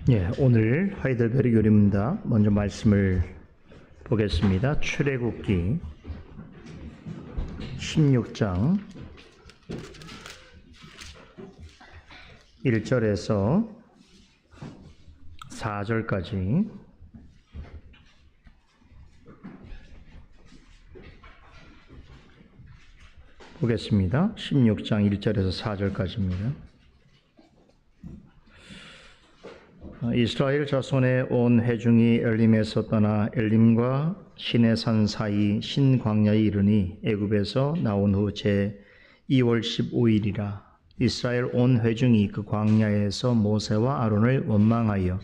예, 오늘 하이델베르 요리입니다. 먼저 말씀을 보겠습니다. 출애굽기 16장 1절에서 4절까지 보겠습니다. 16장 1절에서 4절까지입니다. 이스라엘 자손의 온 회중이 엘림에서 떠나 엘림과 시내산 사이 신광야에 이르니 애굽에서 나온 후 제 2월 15일이라 이스라엘 온 회중이 그 광야에서 모세와 아론을 원망하여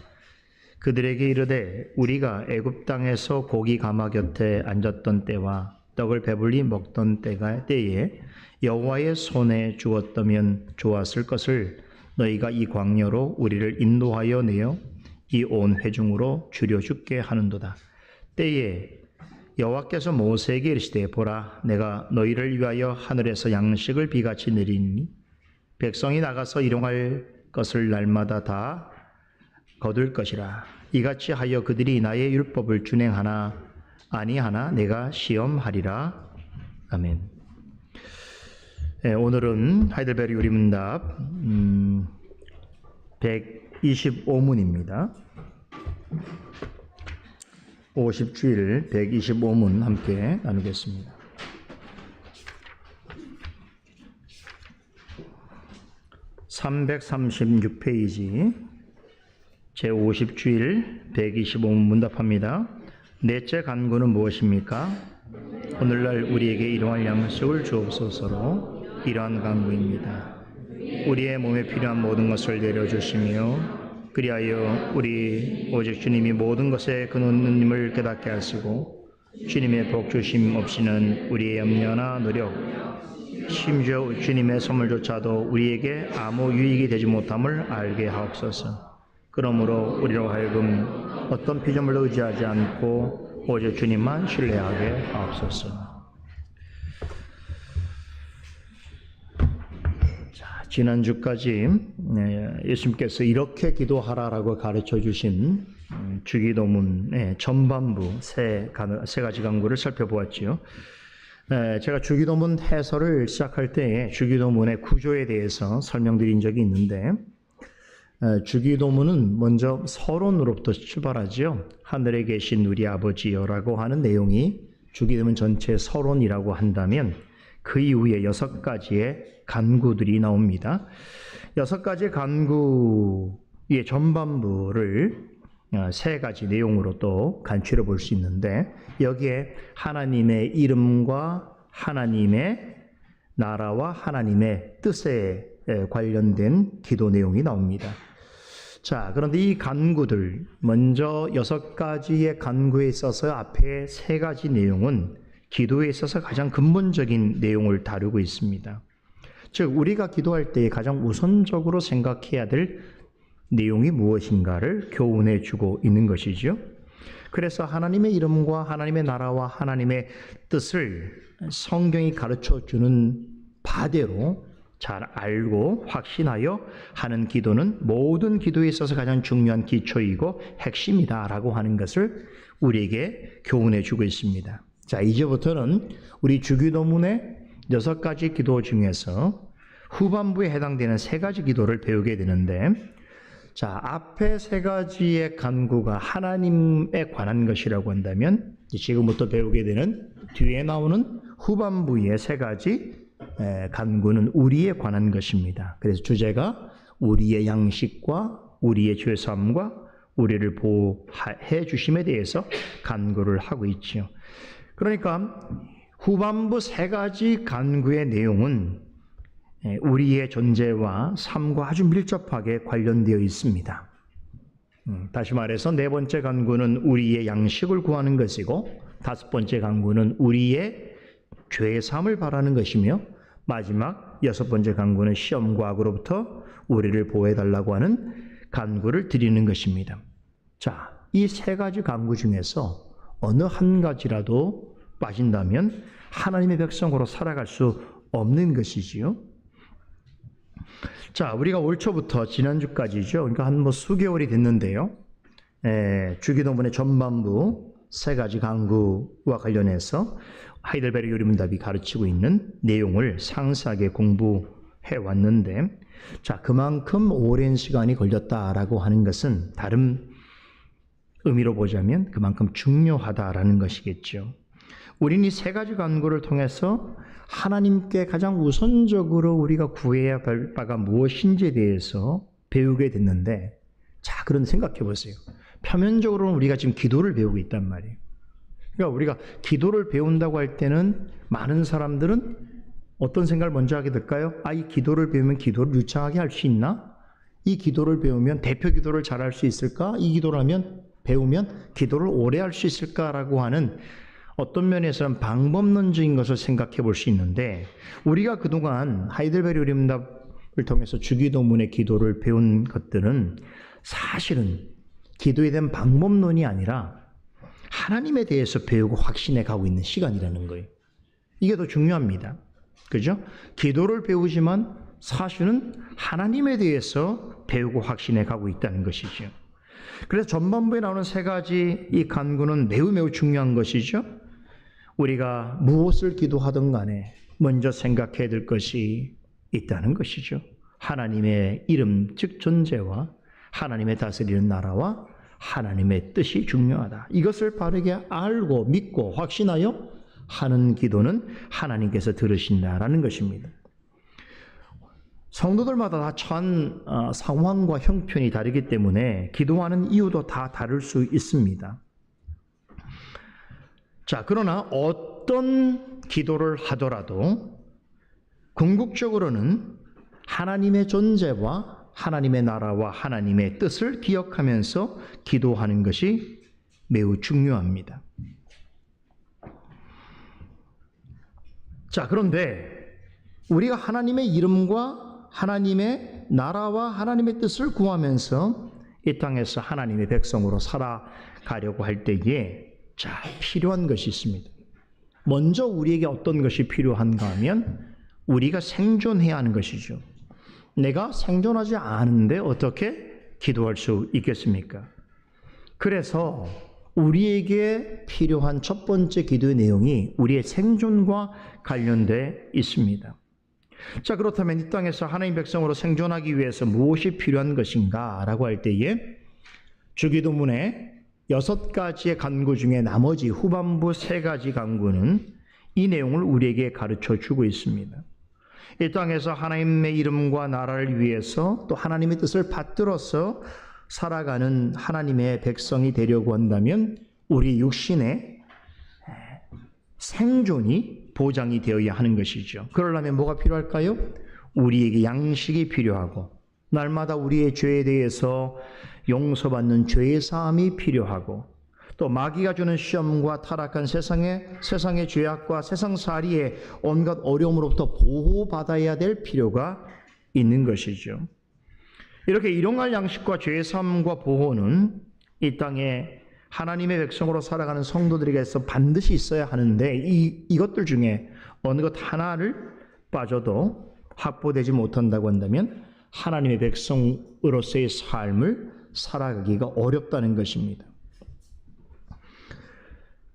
그들에게 이르되 우리가 애굽 땅에서 고기 가마 곁에 앉았던 때와 떡을 배불리 먹던 때에 여호와의 손에 주었다면 좋았을 것을 너희가 이 광야로 우리를 인도하여 내어 이 온 회중으로 줄여 죽게 하는도다. 때에 여호와께서 모세에게 이르시되 보라 내가 너희를 위하여 하늘에서 양식을 비같이 내리니 백성이 나가서 일용할 것을 날마다 다 거둘 것이라. 이같이 하여 그들이 나의 율법을 준행하나 아니하나 내가 시험하리라. 아멘. 네, 오늘은 하이델베르 요리문답 125문입니다. 50주일 125문 함께 나누겠습니다. (336페이지) 제50주일 125문 문답합니다. 넷째 간구는 무엇입니까? 오늘날 우리에게 일용할 양식을 주옵소서로 이러한 간구입니다. 우리의 몸에 필요한 모든 것을 내려주시며 그리하여 우리 오직 주님이 모든 것의 근원님을 깨닫게 하시고 주님의 복 주심 없이는 우리의 염려나 노력 심지어 주님의 선물조차도 우리에게 아무 유익이 되지 못함을 알게 하옵소서. 그러므로 우리로 하여금 어떤 피조물도 의지하지 않고 오직 주님만 신뢰하게 하옵소서. 지난주까지 예수님께서 이렇게 기도하라라고 가르쳐 주신 주기도문의 전반부 세 가지 간구를 살펴보았지요. 제가 주기도문 해설을 시작할 때 주기도문의 구조에 대해서 설명드린 적이 있는데 주기도문은 먼저 서론으로부터 출발하죠. 하늘에 계신 우리 아버지여라고 하는 내용이 주기도문 전체 서론이라고 한다면 그 이후에 6가지의 간구들이 나옵니다. 6가지 간구의 전반부를 3가지 내용으로 또 간추려 볼 수 있는데 여기에 하나님의 이름과 하나님의 나라와 하나님의 뜻에 관련된 기도 내용이 나옵니다. 자, 그런데 이 간구들 먼저 6가지의 간구에 있어서 앞에 3가지 내용은 기도에 있어서 가장 근본적인 내용을 다루고 있습니다. 즉 우리가 기도할 때 가장 우선적으로 생각해야 될 내용이 무엇인가를 교훈해 주고 있는 것이죠. 그래서 하나님의 이름과 하나님의 나라와 하나님의 뜻을 성경이 가르쳐 주는 바대로 잘 알고 확신하여 하는 기도는 모든 기도에 있어서 가장 중요한 기초이고 핵심이다라고 하는 것을 우리에게 교훈해 주고 있습니다. 자, 이제부터는 우리 주기도문의 6가지 기도 중에서 후반부에 해당되는 3가지 기도를 배우게 되는데, 자, 앞에 3가지의 간구가 하나님에 관한 것이라고 한다면 지금부터 배우게 되는 뒤에 나오는 후반부의 3가지 간구는 우리에 관한 것입니다. 그래서 주제가 우리의 양식과 우리의 죄사함과 우리를 보호해 주심에 대해서 간구를 하고 있죠. 그러니까 후반부 3가지 간구의 내용은 우리의 존재와 삶과 아주 밀접하게 관련되어 있습니다. 다시 말해서 4번째 간구는 우리의 양식을 구하는 것이고 5번째 간구는 우리의 죄사함을 바라는 것이며 마지막 6번째 간구는 시험과 악으로부터 우리를 보호해달라고 하는 간구를 드리는 것입니다. 자, 이 3가지 간구 중에서 어느 한 가지라도 빠진다면 하나님의 백성으로 살아갈 수 없는 것이지요. 자, 우리가 올 초부터 지난주까지죠. 그러니까 한 수개월이 됐는데요. 주기도문의 전반부 세 가지 강구와 관련해서 하이델베르 요리문답이 가르치고 있는 내용을 상세하게 공부해 왔는데, 자, 그만큼 오랜 시간이 걸렸다라고 하는 것은 다른 의미로 보자면 그만큼 중요하다라는 것이겠죠. 우리는 이 세 가지 간구를 통해서 하나님께 가장 우선적으로 우리가 구해야 할 바가 무엇인지에 대해서 배우게 됐는데, 자, 그런 생각해 보세요. 표면적으로는 우리가 지금 기도를 배우고 있단 말이에요. 그러니까 우리가 기도를 배운다고 할 때는 많은 사람들은 어떤 생각을 먼저 하게 될까요? 이 기도를 배우면 기도를 유창하게 할 수 있나? 이 기도를 배우면 대표 기도를 잘할 수 있을까? 이 기도를 배우면 기도를 오래 할 수 있을까라고 하는 어떤 면에서는 방법론적인 것을 생각해 볼 수 있는데, 우리가 그동안 하이델베르 요리문답을 통해서 주기도문의 기도를 배운 것들은 사실은 기도에 대한 방법론이 아니라 하나님에 대해서 배우고 확신해 가고 있는 시간이라는 거예요. 이게 더 중요합니다. 그죠? 기도를 배우지만 사실은 하나님에 대해서 배우고 확신해 가고 있다는 것이죠. 그래서 전반부에 나오는 세 가지 이 간구는 매우 중요한 것이죠. 우리가 무엇을 기도하든 간에 먼저 생각해야 될 것이 있다는 것이죠. 하나님의 이름, 즉 존재와 하나님의 다스리는 나라와 하나님의 뜻이 중요하다. 이것을 바르게 알고 믿고 확신하여 하는 기도는 하나님께서 들으신다라는 것입니다. 성도들마다 다 처한 상황과 형편이 다르기 때문에 기도하는 이유도 다 다를 수 있습니다. 자, 그러나 어떤 기도를 하더라도 궁극적으로는 하나님의 존재와 하나님의 나라와 하나님의 뜻을 기억하면서 기도하는 것이 매우 중요합니다. 자, 그런데 우리가 하나님의 이름과 하나님의 나라와 하나님의 뜻을 구하면서 이 땅에서 하나님의 백성으로 살아가려고 할 때에 필요한 것이 있습니다. 먼저 우리에게 어떤 것이 필요한가 하면 우리가 생존해야 하는 것이죠. 내가 생존하지 않은데 어떻게 기도할 수 있겠습니까? 그래서 우리에게 필요한 첫 번째 기도의 내용이 우리의 생존과 관련되어 있습니다. 자, 그렇다면 이 땅에서 하나님 백성으로 생존하기 위해서 무엇이 필요한 것인가 라고 할 때에 주기도문의 6가지의 간구 중에 나머지 후반부 3가지 간구는 이 내용을 우리에게 가르쳐 주고 있습니다. 이 땅에서 하나님의 이름과 나라를 위해서 또 하나님의 뜻을 받들어서 살아가는 하나님의 백성이 되려고 한다면 우리 육신의 생존이 보장이 되어야 하는 것이죠. 그러려면 뭐가 필요할까요? 우리에게 양식이 필요하고 날마다 우리의 죄에 대해서 용서받는 죄의 사함이 필요하고 또 마귀가 주는 시험과 타락한 세상의 죄악과 세상살이의 온갖 어려움으로부터 보호받아야 될 필요가 있는 것이죠. 이렇게 일용할 양식과 죄의 사함과 보호는 이 땅에 하나님의 백성으로 살아가는 성도들에게서 반드시 있어야 하는데 이것들 중에 어느 것 하나를 빠져도 확보되지 못한다고 한다면 하나님의 백성으로서의 삶을 살아가기가 어렵다는 것입니다.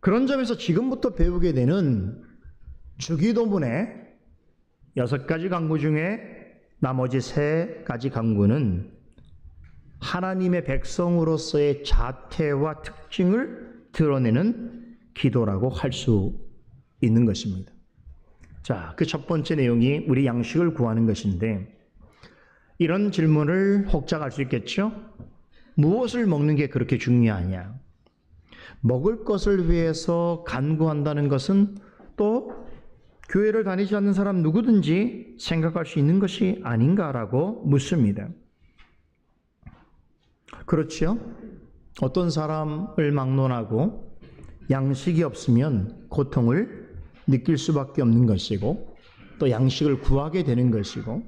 그런 점에서 지금부터 배우게 되는 주기도문의 6가지 간구 중에 나머지 3가지 간구는 하나님의 백성으로서의 자태와 특징을 드러내는 기도라고 할 수 있는 것입니다. 자, 그 첫 번째 내용이 우리 양식을 구하는 것인데 이런 질문을 혹자가 할 수 있겠죠? 무엇을 먹는 게 그렇게 중요하냐? 먹을 것을 위해서 간구한다는 것은 또 교회를 다니지 않는 사람 누구든지 생각할 수 있는 것이 아닌가라고 묻습니다. 그렇죠? 어떤 사람을 막론하고 양식이 없으면 고통을 느낄 수밖에 없는 것이고 또 양식을 구하게 되는 것이고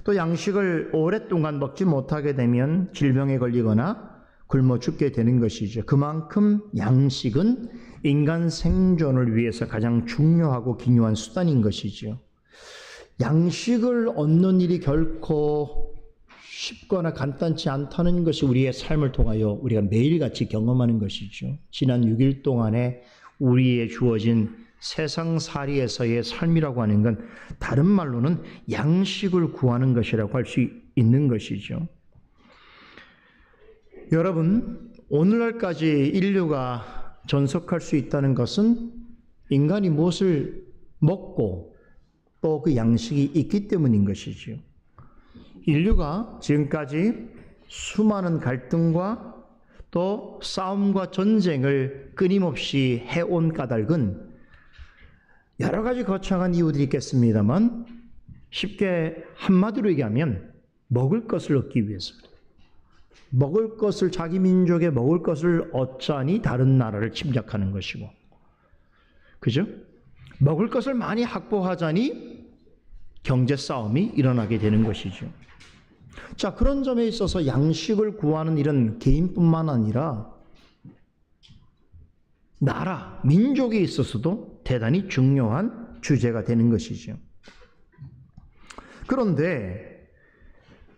또 양식을 오랫동안 먹지 못하게 되면 질병에 걸리거나 굶어 죽게 되는 것이죠. 그만큼 양식은 인간 생존을 위해서 가장 중요하고 기묘한 수단인 것이죠. 양식을 얻는 일이 결코 쉽거나 간단치 않다는 것이 우리의 삶을 통하여 우리가 매일같이 경험하는 것이죠. 지난 6일 동안에 우리의 주어진 세상살이에서의 삶이라고 하는 건 다른 말로는 양식을 구하는 것이라고 할 수 있는 것이죠. 여러분, 오늘날까지 인류가 전속할 수 있다는 것은 인간이 무엇을 먹고 또 그 양식이 있기 때문인 것이지요. 인류가 지금까지 수많은 갈등과 또 싸움과 전쟁을 끊임없이 해온 까닭은 여러 가지 거창한 이유들이 있겠습니다만 쉽게 한마디로 얘기하면 먹을 것을 얻기 위해서, 먹을 것을, 자기 민족에 먹을 것을 얻자니 다른 나라를 침략하는 것이고, 그죠? 먹을 것을 많이 확보하자니 경제 싸움이 일어나게 되는 것이죠. 자, 그런 점에 있어서 양식을 구하는 일은 개인뿐만 아니라 나라, 민족에 있어서도 대단히 중요한 주제가 되는 것이죠. 그런데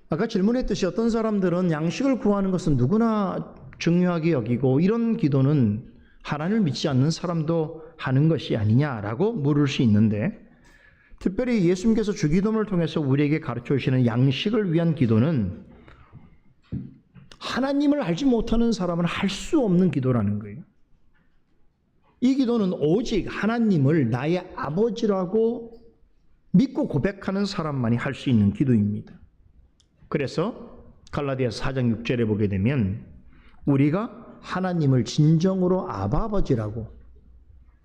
아까 질문했듯이 어떤 사람들은 양식을 구하는 것은 누구나 중요하게 여기고 이런 기도는 하나님을 믿지 않는 사람도 하는 것이 아니냐라고 물을 수 있는데, 특별히 예수님께서 주기도문을 통해서 우리에게 가르쳐 주시는 양식을 위한 기도는 하나님을 알지 못하는 사람은 할 수 없는 기도라는 거예요. 이 기도는 오직 하나님을 나의 아버지라고 믿고 고백하는 사람만이 할 수 있는 기도입니다. 그래서 갈라디아서 4장 6절에 보게 되면 우리가 하나님을 진정으로 아버지라고,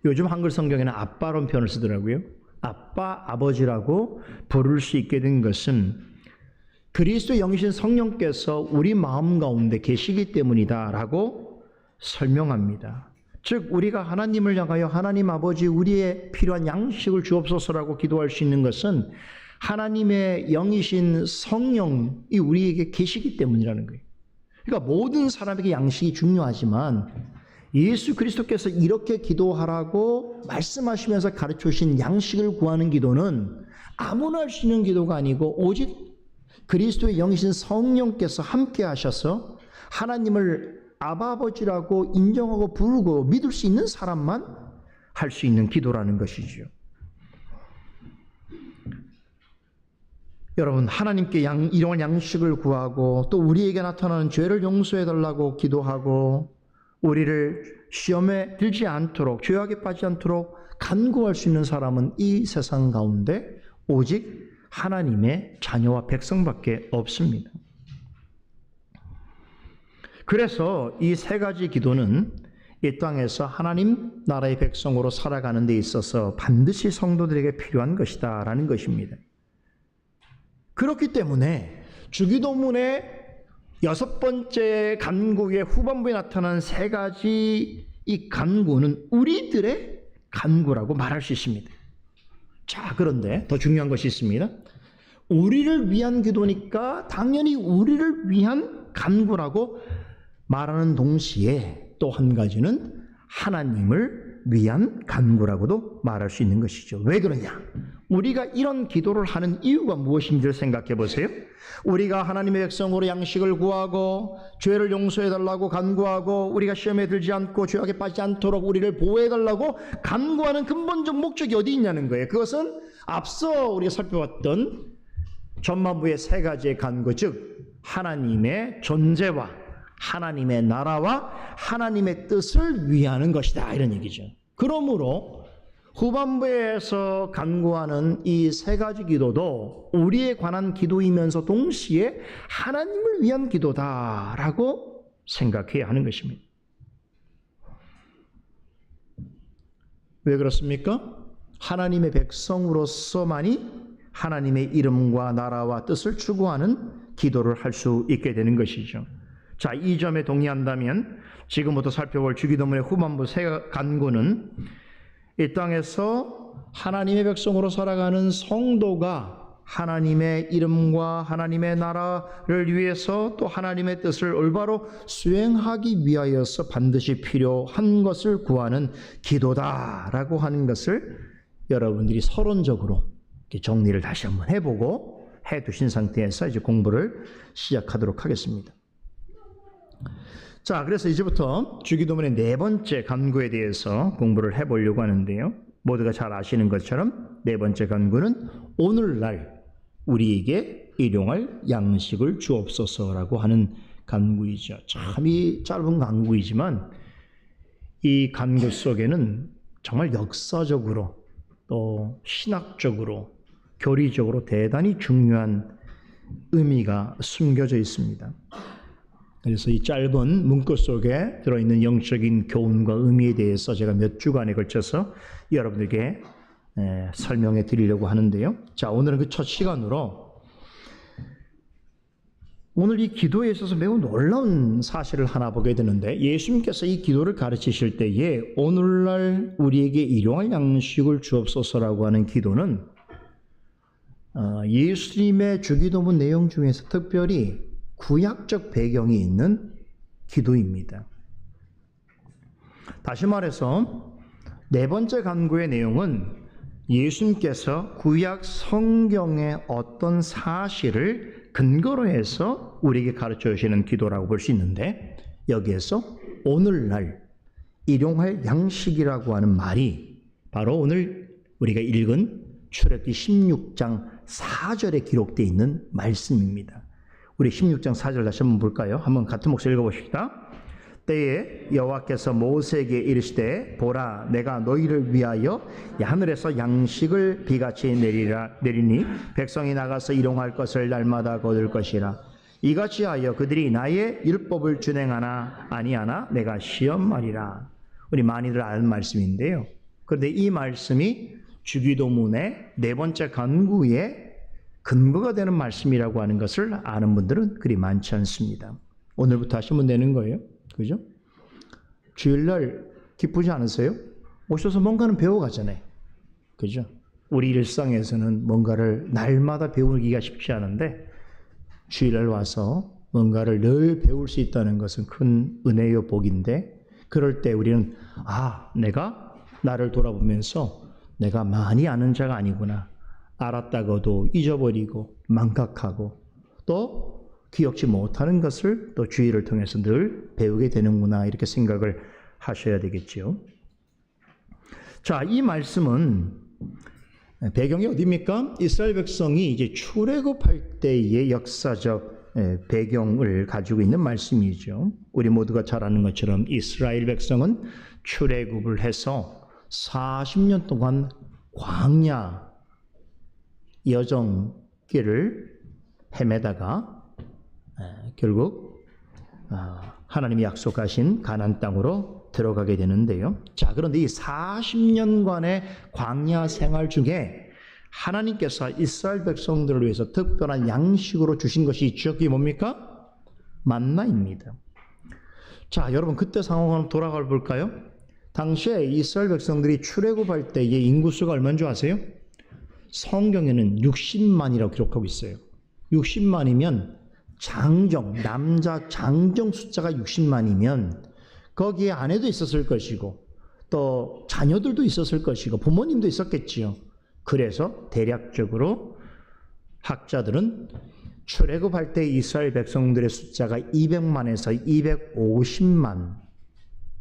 요즘 한글 성경에는 아빠라는 표현을 쓰더라고요. 아빠, 아버지라고 부를 수 있게 된 것은 그리스도의 영이신 성령께서 우리 마음 가운데 계시기 때문이다라고 설명합니다. 즉 우리가 하나님을 향하여 하나님 아버지 우리의 필요한 양식을 주옵소서라고 기도할 수 있는 것은 하나님의 영이신 성령이 우리에게 계시기 때문이라는 거예요. 그러니까 모든 사람에게 양식이 중요하지만 예수 그리스도께서 이렇게 기도하라고 말씀하시면서 가르쳐 주신 양식을 구하는 기도는 아무나 할 수 있는 기도가 아니고 오직 그리스도의 영이신 성령께서 함께 하셔서 하나님을 아버지라고 인정하고 부르고 믿을 수 있는 사람만 할 수 있는 기도라는 것이죠. 여러분, 하나님께 이런 양식을 구하고 또 우리에게 나타나는 죄를 용서해 달라고 기도하고 우리를 시험에 들지 않도록, 죄악에 빠지지 않도록 간구할 수 있는 사람은 이 세상 가운데 오직 하나님의 자녀와 백성밖에 없습니다. 그래서 이 세 가지 기도는 이 땅에서 하나님 나라의 백성으로 살아가는 데 있어서 반드시 성도들에게 필요한 것이다 라는 것입니다. 그렇기 때문에 주기도문의 6번째 간구의 후반부에 나타난 세 가지 이 간구는 우리들의 간구라고 말할 수 있습니다. 자, 그런데 더 중요한 것이 있습니다. 우리를 위한 기도니까 당연히 우리를 위한 간구라고 말하는 동시에 또 한 가지는 하나님을 위한 간구라고도 말할 수 있는 것이죠. 왜 그러냐? 우리가 이런 기도를 하는 이유가 무엇인지를 생각해 보세요. 우리가 하나님의 백성으로 양식을 구하고 죄를 용서해 달라고 간구하고 우리가 시험에 들지 않고 죄악에 빠지지 않도록 우리를 보호해 달라고 간구하는 근본적 목적이 어디 있냐는 거예요. 그것은 앞서 우리가 살펴봤던 전반부의 세 가지의 간구, 즉 하나님의 존재와 하나님의 나라와 하나님의 뜻을 위하는 것이다, 이런 얘기죠. 그러므로 후반부에서 간구하는 이 세 가지 기도도 우리에 관한 기도이면서 동시에 하나님을 위한 기도다라고 생각해야 하는 것입니다. 왜 그렇습니까? 하나님의 백성으로서만이 하나님의 이름과 나라와 뜻을 추구하는 기도를 할 수 있게 되는 것이죠. 자, 이 점에 동의한다면 지금부터 살펴볼 주기도문의 후반부 세 간구는 이 땅에서 하나님의 백성으로 살아가는 성도가 하나님의 이름과 하나님의 나라를 위해서 또 하나님의 뜻을 올바로 수행하기 위하여서 반드시 필요한 것을 구하는 기도다라고 하는 것을 여러분들이 서론적으로 정리를 다시 한번 해보고 해두신 상태에서 이제 공부를 시작하도록 하겠습니다. 자, 그래서 이제부터 주기도문의 네 번째 간구에 대해서 공부를 해보려고 하는데요. 모두가 잘 아시는 것처럼 네 번째 간구는 오늘날 우리에게 일용할 양식을 주옵소서라고 하는 간구이죠. 참 이 짧은 간구이지만 이 간구 속에는 정말 역사적으로 또 신학적으로 교리적으로 대단히 중요한 의미가 숨겨져 있습니다. 그래서 이 짧은 문구 속에 들어있는 영적인 교훈과 의미에 대해서 제가 몇 주간에 걸쳐서 여러분들께 설명해 드리려고 하는데요. 자, 오늘은 그 첫 시간으로 오늘 이 기도에 있어서 매우 놀라운 사실을 하나 보게 되는데, 예수님께서 이 기도를 가르치실 때에 오늘날 우리에게 일용할 양식을 주옵소서라고 하는 기도는 예수님의 주기도문 내용 중에서 특별히 구약적 배경이 있는 기도입니다. 다시 말해서 네 번째 간구의 내용은 예수님께서 구약 성경의 어떤 사실을 근거로 해서 우리에게 가르쳐 주시는 기도라고 볼 수 있는데, 여기에서 오늘날 일용할 양식이라고 하는 말이 바로 오늘 우리가 읽은 출애굽기 16장 4절에 기록되어 있는 말씀입니다. 우리 16장 4절 다시 한번 볼까요? 한번 같은 목소리 읽어봅시다. 때에 여호와께서 모세에게 이르시되 보라, 내가 너희를 위하여 하늘에서 양식을 비같이 내리니 백성이 나가서 일용할 것을 날마다 거둘 것이라. 이같이 하여 그들이 나의 율법을 준행하나 아니하나 내가 시험하리라. 우리 많이들 아는 말씀인데요. 그런데 이 말씀이 주기도문의 네 번째 간구의 근거가 되는 말씀이라고 하는 것을 아는 분들은 그리 많지 않습니다. 오늘부터 하시면 되는 거예요. 그죠? 주일날 기쁘지 않으세요? 오셔서 뭔가는 배워가잖아요. 그죠? 우리 일상에서는 뭔가를 날마다 배우기가 쉽지 않은데 주일날 와서 뭔가를 늘 배울 수 있다는 것은 큰 은혜요 복인데, 그럴 때 우리는 내가 나를 돌아보면서 내가 많이 아는 자가 아니구나. 알았다고도 잊어버리고 망각하고 또 기억지 못하는 것을 또 주의를 통해서 늘 배우게 되는구나, 이렇게 생각을 하셔야 되겠죠. 자, 이 말씀은 배경이 어디입니까? 이스라엘 백성이 이제 출애굽할 때의 역사적 배경을 가지고 있는 말씀이죠. 우리 모두가 잘 아는 것처럼 이스라엘 백성은 출애굽을 해서 40년 동안 광야 여정길을 헤매다가 결국 하나님이 약속하신 가나안 땅으로 들어가게 되는데요. 자, 그런데 이 40년간의 광야 생활 중에 하나님께서 이스라엘 백성들을 위해서 특별한 양식으로 주신 것이 있죠. 그게 뭡니까? 만나입니다. 자, 여러분 그때 상황을 한번 돌아가 볼까요? 당시에 이스라엘 백성들이 출애굽할 때의 인구수가 얼마인 줄 아세요? 성경에는 60만이라고 기록하고 있어요. 60만이면 남자 장정 숫자가 60만이면 거기에 아내도 있었을 것이고 또 자녀들도 있었을 것이고 부모님도 있었겠지요. 그래서 대략적으로 학자들은 출애굽할 때 이스라엘 백성들의 숫자가 200만에서 250만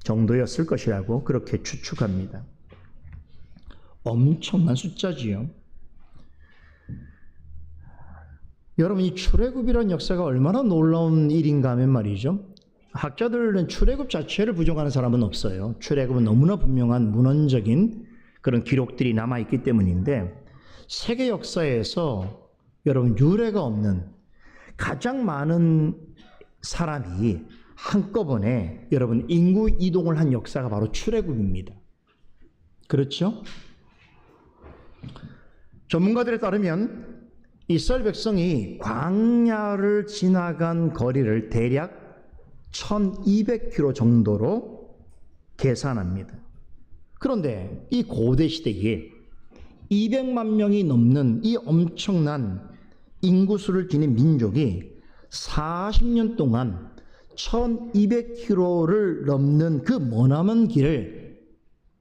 정도였을 것이라고 그렇게 추측합니다. 엄청난 숫자지요. 여러분, 이 출애굽이라는 역사가 얼마나 놀라운 일인가 하면 말이죠. 학자들은 출애굽 자체를 부정하는 사람은 없어요. 출애굽은 너무나 분명한 문헌적인 그런 기록들이 남아있기 때문인데, 세계 역사에서 여러분 유례가 없는 가장 많은 사람이 한꺼번에 여러분 인구 이동을 한 역사가 바로 출애굽입니다. 그렇죠? 전문가들에 따르면 이스라엘 백성이 광야를 지나간 거리를 대략 1200km 정도로 계산합니다. 그런데 이 고대 시대에 200만 명이 넘는 이 엄청난 인구수를 지닌 민족이 40년 동안 1200km를 넘는 그 머나먼 길을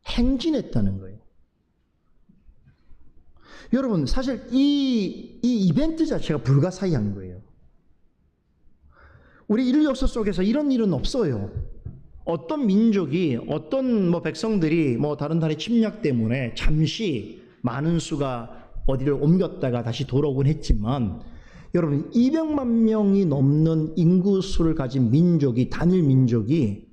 행진했다는 거예요. 여러분 사실 이 이벤트 자체가 불가사의한 거예요. 우리 인류 역사 속에서 이런 일은 없어요. 어떤 민족이 어떤 백성들이 다른 나라의 침략 때문에 잠시 많은 수가 어디를 옮겼다가 다시 돌아오곤 했지만 여러분 200만 명이 넘는 인구 수를 가진 민족이 단일 민족이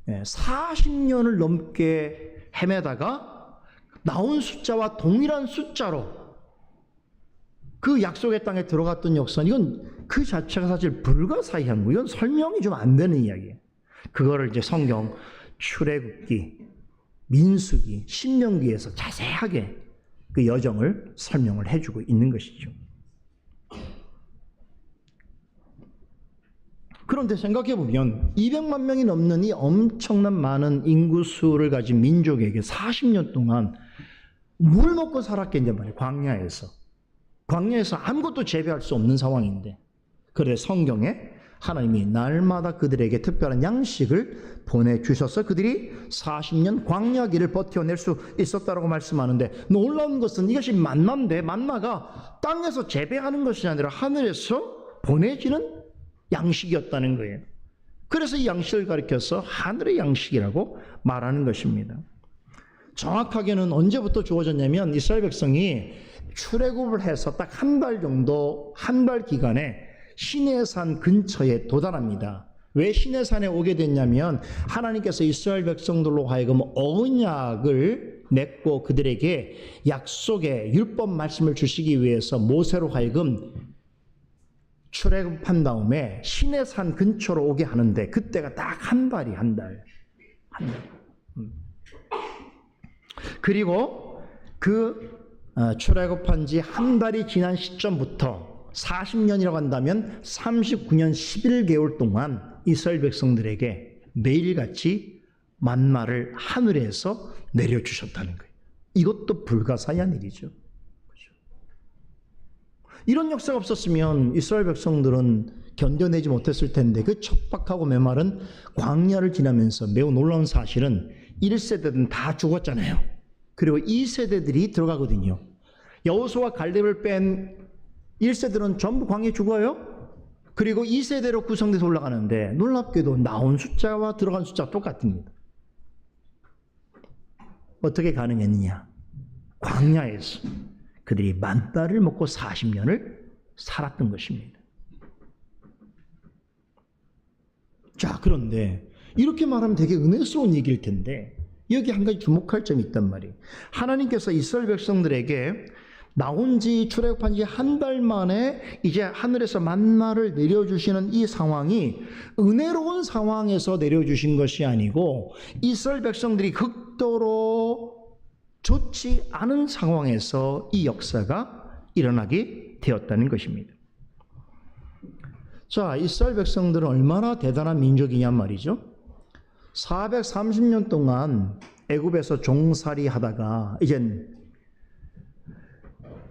40년을 넘게 헤매다가 나온 숫자와 동일한 숫자로 그 약속의 땅에 들어갔던 역사는 이건 그 자체가 사실 불가사의한 거예요. 이건 설명이 좀 안 되는 이야기예요. 그거를 이제 성경 출애굽기, 민수기, 신명기에서 자세하게 그 여정을 설명을 해주고 있는 것이죠. 그런데 생각해보면 200만 명이 넘는 이 엄청난 많은 인구수를 가진 민족에게 40년 동안 뭘 먹고 살았겠냐 말이에요. 광야에서 아무것도 재배할 수 없는 상황인데, 그런데 성경에 하나님이 날마다 그들에게 특별한 양식을 보내주셔서 그들이 40년 광야길을 버텨낼 수 있었다고 말씀하는데, 놀라운 것은 이것이 만나인데 만나가 땅에서 재배하는 것이 아니라 하늘에서 보내지는 양식이었다는 거예요. 그래서 이 양식을 가리켜서 하늘의 양식이라고 말하는 것입니다. 정확하게는 언제부터 주어졌냐면 이스라엘 백성이 출애굽을 해서 딱 한 달 정도, 한 달 기간에 시내산 근처에 도달합니다. 왜 시내산에 오게 됐냐면 하나님께서 이스라엘 백성들로 하여금 언약을 맺고 그들에게 약속의 율법 말씀을 주시기 위해서 모세로 하여금 출애굽한 다음에 시내산 근처로 오게 하는데, 그때가 딱 한 달. 그리고 출애굽한 지 한 달이 지난 시점부터 40년이라고 한다면 39년 11개월 동안 이스라엘 백성들에게 매일같이 만나를 하늘에서 내려주셨다는 거예요. 이것도 불가사의한 일이죠. 이런 역사가 없었으면 이스라엘 백성들은 견뎌내지 못했을 텐데, 그 척박하고 메마른 광야를 지나면서 매우 놀라운 사실은 1세대들은 다 죽었잖아요. 그리고 2세대들이 들어가거든요. 여호수아 갈렙을 뺀 1세들은 전부 광야에 죽어요. 그리고 2세대로 구성돼서 올라가는데 놀랍게도 나온 숫자와 들어간 숫자가 똑같습니다. 어떻게 가능했느냐? 광야에서 그들이 만나를 먹고 40년을 살았던 것입니다. 자, 그런데 이렇게 말하면 되게 은혜스러운 얘기일 텐데 여기 한 가지 주목할 점이 있단 말이에요. 하나님께서 이스라엘 백성들에게 나온 지 출애굽한 지 한 달 만에 이제 하늘에서 만나를 내려주시는 이 상황이 은혜로운 상황에서 내려주신 것이 아니고 이스라엘 백성들이 극도로 좋지 않은 상황에서 이 역사가 일어나게 되었다는 것입니다. 자, 이스라엘 백성들은 얼마나 대단한 민족이냐 말이죠. 430년 동안 애굽에서 종살이 하다가 이젠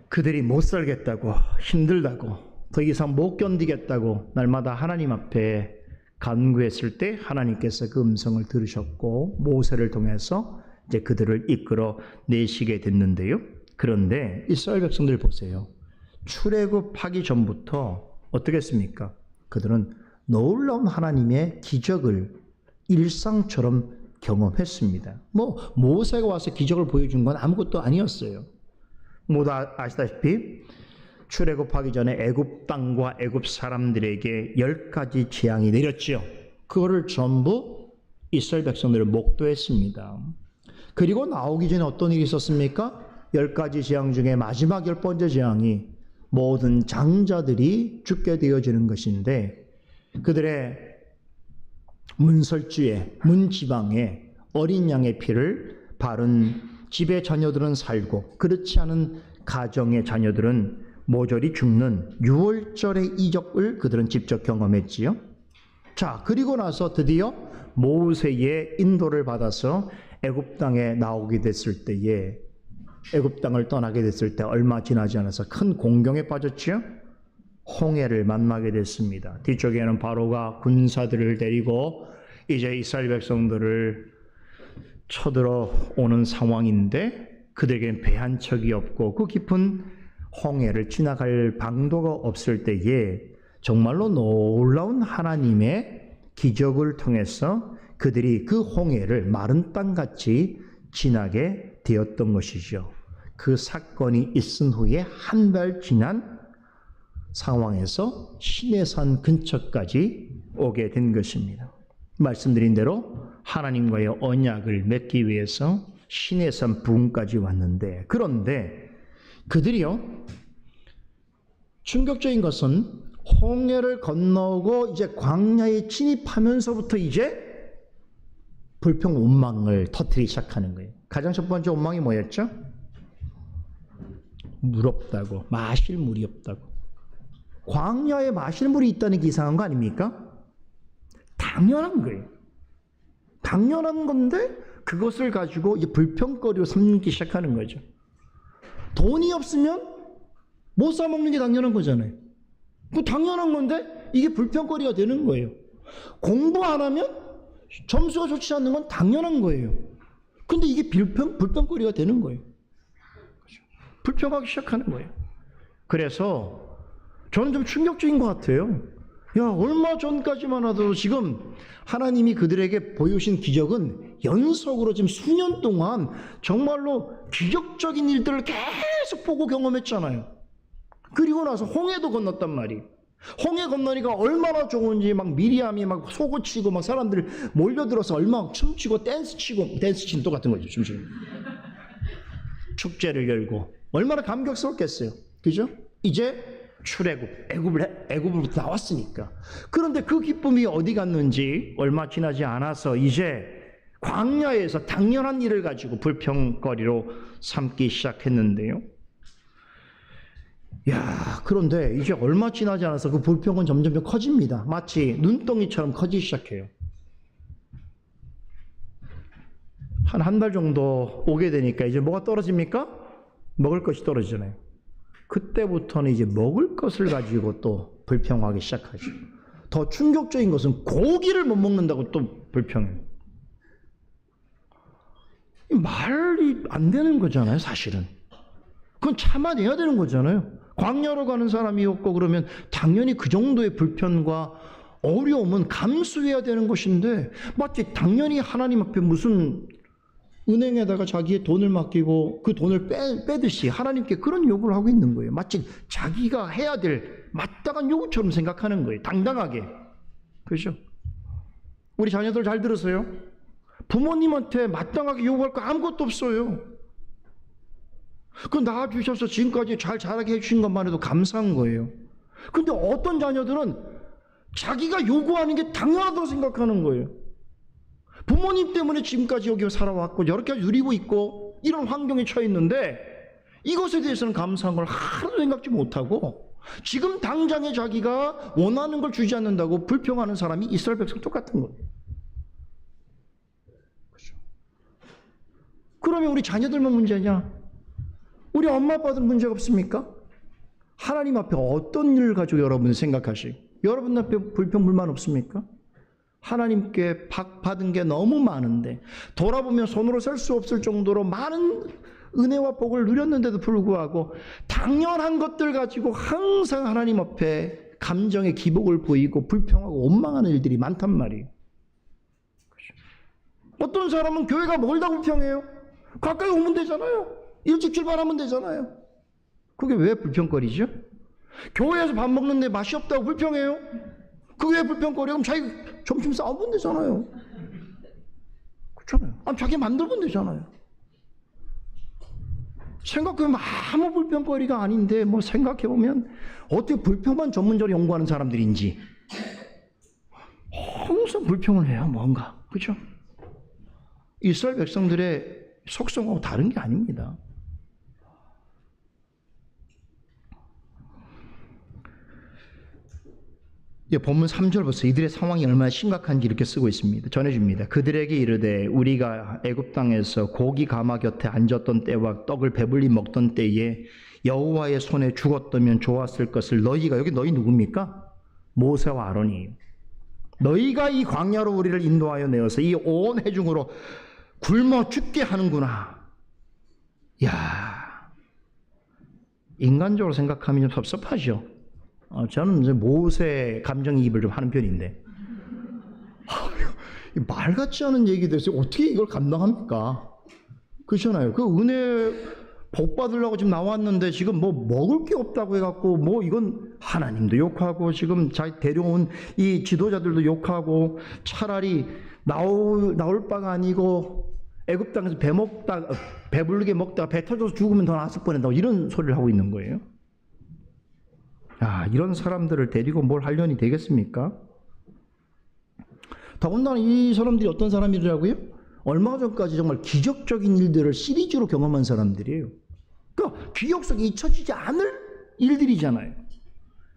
그들이 못 살겠다고, 힘들다고, 더 이상 못 견디겠다고 날마다 하나님 앞에 간구했을 때 하나님께서 그 음성을 들으셨고 모세를 통해서 이제 그들을 이끌어 내시게 됐는데요. 그런데 이스라엘 백성들 보세요. 출애굽하기 전부터 어떻게 했습니까? 그들은 놀라운 하나님의 기적을 일상처럼 경험했습니다. 모세가 와서 기적을 보여준 건 아무것도 아니었어요. 모두 아시다시피 출애굽하기 전에 애굽 땅과 애굽 사람들에게 10가지 재앙이 내렸죠. 그거를 전부 이스라엘 백성들을 목도했습니다. 그리고 나오기 전에 어떤 일이 있었습니까? 10가지 재앙 중에 마지막 10번째 재앙이 모든 장자들이 죽게 되어지는 것인데, 그들의 문설주에, 문지방에 어린 양의 피를 바른 집의 자녀들은 살고 그렇지 않은 가정의 자녀들은 모조리 죽는 유월절의 이적을 그들은 직접 경험했지요. 자, 그리고 나서 드디어 모세의 인도를 받아서 애굽 땅에 나오게 됐을 때에, 애굽 땅을 떠나게 됐을 때 얼마 지나지 않아서 큰 공경에 빠졌지요. 홍해를 만나게 됐습니다. 뒤쪽에는 바로가 군사들을 데리고 이제 이스라엘 백성들을 쳐들어 오는 상황인데, 그들에게는 배 한 척이 없고 그 깊은 홍해를 지나갈 방도가 없을 때에 정말로 놀라운 하나님의 기적을 통해서 그들이 그 홍해를 마른 땅같이 지나게 되었던 것이죠. 그 사건이 있은 후에 한 달 지난 상황에서 시내산 근처까지 오게 된 것입니다. 말씀드린 대로 하나님과의 언약을 맺기 위해서 시내산 부근까지 왔는데, 그런데 그들이요, 충격적인 것은 홍해를 건너고 이제 광야에 진입하면서부터 이제 불평 원망을 터뜨리기 시작하는 거예요. 가장 첫 번째 원망이 뭐였죠? 물 없다고, 마실 물이 없다고. 광야에 마실 물이 있다는 게 이상한 거 아닙니까? 당연한 거예요. 당연한 건데 그것을 가지고 이제 불평거리로 삼기 시작하는 거죠. 돈이 없으면 못 사 먹는 게 당연한 거잖아요. 그 당연한 건데 이게 불평거리가 되는 거예요. 공부 안 하면 점수가 좋지 않는 건 당연한 거예요. 근데 이게 불평거리가 되는 거예요. 불평하기 시작하는 거예요. 그래서 저는 좀 충격적인 것 같아요. 야, 얼마 전까지만 하도 지금 하나님이 그들에게 보여주신 기적은 연속으로 지금 수년 동안 정말로 기적적인 일들을 계속 보고 경험했잖아요. 그리고 나서 홍해도 건넜단 말이에요. 홍해 건너니까 얼마나 좋은지 막 미리암이 막 소고치고 막 사람들 몰려들어서 얼마나 춤추고 댄스치는 똑같은 거죠. 춤추는 축제를 열고 얼마나 감격스럽겠어요. 그죠? 이제 애굽으로부터 나왔으니까. 그런데 그 기쁨이 어디 갔는지 얼마 지나지 않아서 이제 광야에서 당연한 일을 가지고 불평거리로 삼기 시작했는데요. 야, 그런데 이제 얼마 지나지 않아서 그 불평은 점점 커집니다. 마치 눈덩이처럼 커지기 시작해요. 한 달 정도 오게 되니까 이제 뭐가 떨어집니까? 먹을 것이 떨어지잖아요. 그때부터는 이제 먹을 것을 가지고 또 불평하기 시작하죠. 더 충격적인 것은 고기를 못 먹는다고 또 불평해요. 말이 안 되는 거잖아요, 사실은. 그건 참아내야 되는 거잖아요. 광야로 가는 사람이었고 그러면 당연히 그 정도의 불편과 어려움은 감수해야 되는 것인데 마치 당연히 하나님 앞에 무슨 은행에다가 자기의 돈을 맡기고 그 돈을 빼듯이 하나님께 그런 요구를 하고 있는 거예요. 마치 자기가 해야 될 마땅한 요구처럼 생각하는 거예요. 당당하게. 그렇죠? 우리 자녀들 잘 들으세요. 부모님한테 마땅하게 요구할 거 아무것도 없어요. 그 낳아주셔서 지금까지 잘 자라게 해주신 것만 해도 감사한 거예요. 근데 어떤 자녀들은 자기가 요구하는 게 당연하다고 생각하는 거예요. 부모님 때문에 지금까지 여기 살아왔고 여러 가지 누리고 있고 이런 환경에 처해 있는데 이것에 대해서는 감사한 걸 하나도 생각지 못하고 지금 당장에 자기가 원하는 걸 주지 않는다고 불평하는 사람이 이스라엘 백성 똑같은 거예요. 그렇죠? 그러면 우리 자녀들만 문제냐? 우리 엄마 아빠들은 문제가 없습니까? 하나님 앞에 어떤 일을 가지고 여러분이 생각하시고 여러분 앞에 불평 불만 없습니까? 하나님께 받은 게 너무 많은데 돌아보면 손으로 셀 수 없을 정도로 많은 은혜와 복을 누렸는데도 불구하고 당연한 것들 가지고 항상 하나님 앞에 감정의 기복을 보이고 불평하고 원망하는 일들이 많단 말이에요. 어떤 사람은 교회가 멀다 불평해요. 가까이 오면 되잖아요. 일찍 출발하면 되잖아요. 그게 왜 불평거리죠? 교회에서 밥 먹는데 맛이 없다고 불평해요. 그게 왜 불평거려? 그럼 자기 점심 싸우면 되잖아요. 그렇잖아요. 자기 만들면 되잖아요. 생각해보면 아무 불평거리가 아닌데 뭐 생각해보면 어떻게 불평만 전문적으로 연구하는 사람들인지 항상 불평을 해요. 뭔가. 그렇죠? 이스라엘 백성들의 속성하고 다른 게 아닙니다. 본문 3절부터 이들의 상황이 얼마나 심각한지 이렇게 쓰고 있습니다. 전해줍니다. 그들에게 이르되 우리가 애굽 땅에서 고기 가마 곁에 앉았던 때와 떡을 배불리 먹던 때에 여호와의 손에 죽었다면 좋았을 것을 너희가, 여기 너희 누굽니까? 모세와 아론이에요. 너희가 이 광야로 우리를 인도하여 내어서 이 온 회중으로 굶어 죽게 하는구나. 야, 인간적으로 생각하면 좀 섭섭하죠. 저는 이제 모세 감정이입을 좀 하는 편인데, 말 같지 않은 얘기들에서 어떻게 이걸 감당합니까? 그렇잖아요. 그 은혜 복 받으려고 지금 나왔는데 지금 뭐 먹을 게 없다고 해갖고 뭐 이건 하나님도 욕하고 지금 자기 데려온 이 지도자들도 욕하고 차라리 나올 바가 아니고 애굽 땅에서 배부르게 먹다가 배 터져서 죽으면 더 나았을 뻔했다고 이런 소리를 하고 있는 거예요. 야, 이런 사람들을 데리고 뭘 하려니 되겠습니까? 더군다나 이 사람들이 어떤 사람이라고요? 얼마 전까지 정말 기적적인 일들을 시리즈로 경험한 사람들이에요. 그러니까 기억 속에 잊혀지지 않을 일들이잖아요.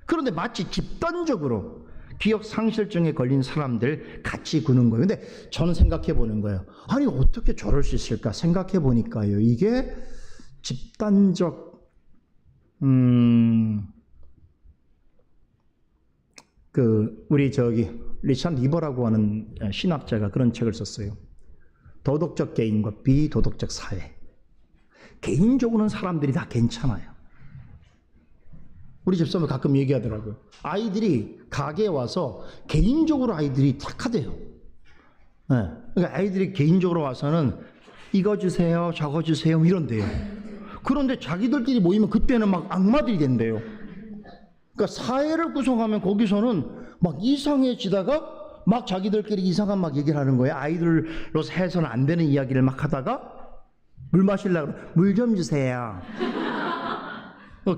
그런데 마치 집단적으로 기억 상실증에 걸린 사람들 같이 구는 거예요. 근데 저는 생각해 보는 거예요. 아니 어떻게 저럴 수 있을까 생각해 보니까요. 이게 집단적 우리 리찬드 리버라고 하는 신학자가 그런 책을 썼어요. 도덕적 개인과 비도덕적 사회. 개인적으로는 사람들이 다 괜찮아요. 우리 집사람도 가끔 얘기하더라고요. 아이들이 가게에 와서 개인적으로 아이들이 착하대요. 네. 그러니까 아이들이 개인적으로 와서는 이거 주세요, 저거 주세요 이런데요. 그런데 자기들끼리 모이면 그때는 막 악마들이 된대요. 그러니까 사회를 구성하면 거기서는 막 이상해지다가 막 자기들끼리 이상한 막 얘기를 하는 거예요. 아이들로서 해서는 안 되는 이야기를 막 하다가 물 마시려고 물 좀 주세요.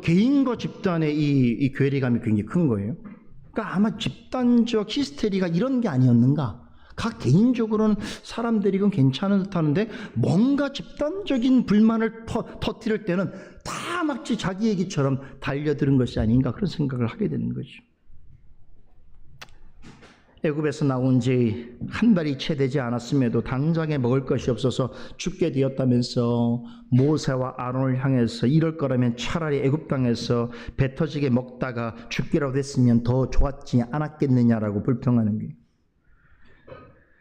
개인과 집단의 이 괴리감이 굉장히 큰 거예요. 그러니까 아마 집단적 히스테리가 이런 게 아니었는가. 각 개인적으로는 사람들이 건 괜찮은 듯 하는데 뭔가 집단적인 불만을 터뜨릴 때는 다 마치 자기 얘기처럼 달려드는 것이 아닌가 그런 생각을 하게 되는 거죠. 애굽에서 나온 지 한 달이 채 되지 않았음에도 당장에 먹을 것이 없어서 죽게 되었다면서 모세와 아론을 향해서 이럴 거라면 차라리 애굽 땅에서 배 터지게 먹다가 죽기라도 했으면 더 좋았지 않았겠느냐라고 불평하는 거예요.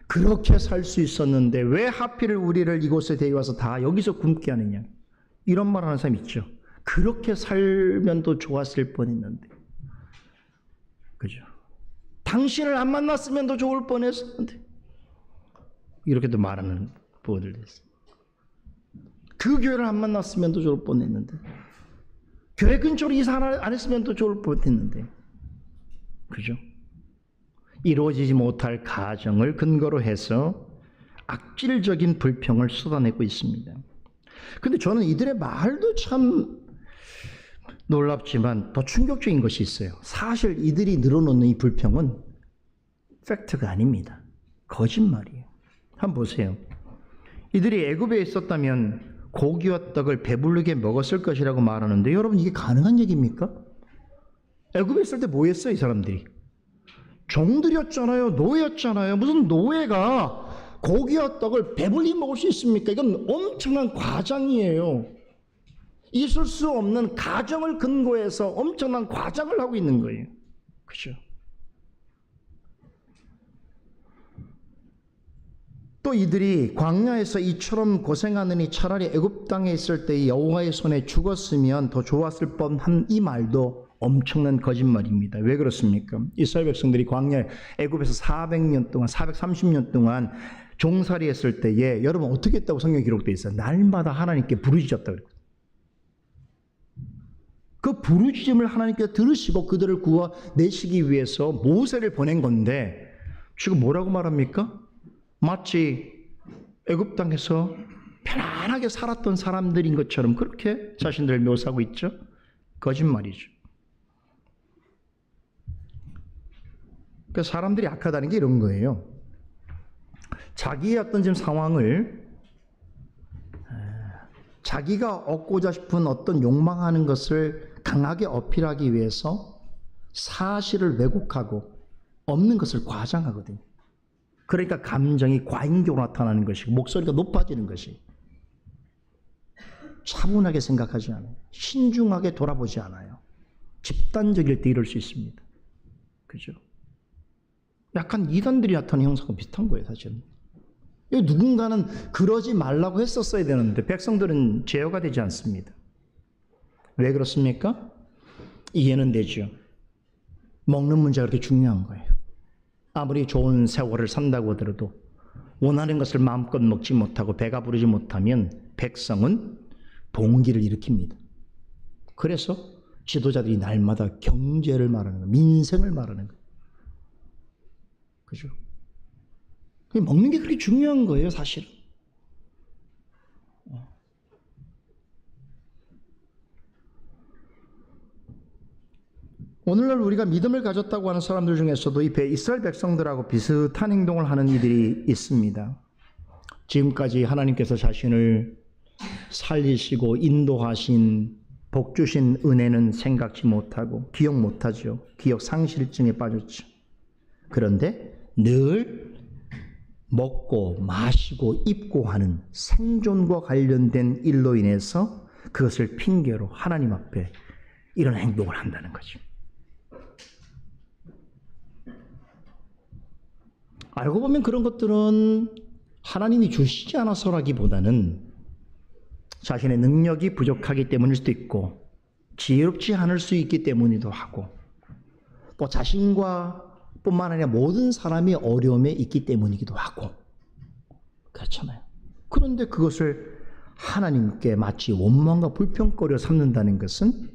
그렇게 살 수 있었는데 왜 하필 우리를 이곳에 데려와서 다 여기서 굶게 하느냐. 이런 말 하는 사람 있죠. 그렇게 살면 더 좋았을 뻔했는데. 그죠? 당신을 안 만났으면 더 좋을 뻔했었는데. 이렇게도 말하는 부모들도 있어요. 그 교회를 안 만났으면 더 좋을 뻔했는데. 교회 근처로 이사 안 했으면 더 좋을 뻔했는데. 그죠? 이루어지지 못할 가정을 근거로 해서 악질적인 불평을 쏟아내고 있습니다. 근데 저는 이들의 말도 참 놀랍지만 더 충격적인 것이 있어요. 사실 이들이 늘어놓는 이 불평은 팩트가 아닙니다. 거짓말이에요. 한번 보세요. 이들이 애굽에 있었다면 고기와 떡을 배부르게 먹었을 것이라고 말하는데 여러분 이게 가능한 얘기입니까? 애굽에 있을 때 뭐 했어요 이 사람들이? 종들이었잖아요. 노예였잖아요. 무슨 노예가 고기와 떡을 배불리 먹을 수 있습니까? 이건 엄청난 과장이에요. 있을 수 없는 가정을 근거해서 엄청난 과장을 하고 있는 거예요. 그죠? 또 이들이 광야에서 이처럼 고생하느니 차라리 애굽 땅에 있을 때 여호와의 손에 죽었으면 더 좋았을 뻔한 이 말도 엄청난 거짓말입니다. 왜 그렇습니까? 이스라엘 백성들이 광야 애굽에서 400년 동안 430년 동안 종살이 했을 때에 여러분 어떻게 했다고 성경에 기록되어 있어요? 날마다 하나님께 부르짖었다고 그랬거든요. 그 부르짖음을 하나님께서 들으시고 그들을 구원내시기 위해서 모세를 보낸 건데 지금 뭐라고 말합니까? 마치 애굽 땅에서 편안하게 살았던 사람들인 것처럼 그렇게 자신들을 묘사하고 있죠. 거짓말이죠. 그러니까 사람들이 악하다는 게 이런 거예요. 자기의 어떤 지금 상황을 자기가 얻고자 싶은 어떤 욕망하는 것을 강하게 어필하기 위해서 사실을 왜곡하고 없는 것을 과장하거든요. 그러니까 감정이 과잉적으로 나타나는 것이고 목소리가 높아지는 것이 차분하게 생각하지 않아요. 신중하게 돌아보지 않아요. 집단적일 때 이럴 수 있습니다. 그죠? 약간 이단들이 나타나는 형상과 비슷한 거예요, 사실은. 누군가는 그러지 말라고 했었어야 되는데 백성들은 제어가 되지 않습니다. 왜 그렇습니까? 이해는 되죠. 먹는 문제가 그렇게 중요한 거예요. 아무리 좋은 세월을 산다고 하더라도 원하는 것을 마음껏 먹지 못하고 배가 부르지 못하면 백성은 봉기를 일으킵니다. 그래서 지도자들이 날마다 경제를 말하는 거예요. 민생을 말하는 거예요. 그죠? 먹는 게 그렇게 중요한 거예요, 사실은. 오늘날 우리가 믿음을 가졌다고 하는 사람들 중에서도 이 이스라엘 백성들하고 비슷한 행동을 하는 이들이 있습니다. 지금까지 하나님께서 자신을 살리시고 인도하신 복 주신 은혜는 생각지 못하고 기억 못하죠. 기억 상실증에 빠졌죠. 그런데 늘 먹고 마시고 입고 하는 생존과 관련된 일로 인해서 그것을 핑계로 하나님 앞에 이런 행동을 한다는 거죠. 알고 보면 그런 것들은 하나님이 주시지 않아서라기보다는 자신의 능력이 부족하기 때문일 수도 있고 지혜롭지 않을 수 있기 때문이기도 하고 또 자신과 뿐만 아니라 모든 사람이 어려움에 있기 때문이기도 하고 그렇잖아요. 그런데 그것을 하나님께 마치 원망과 불평거리로 삼는다는 것은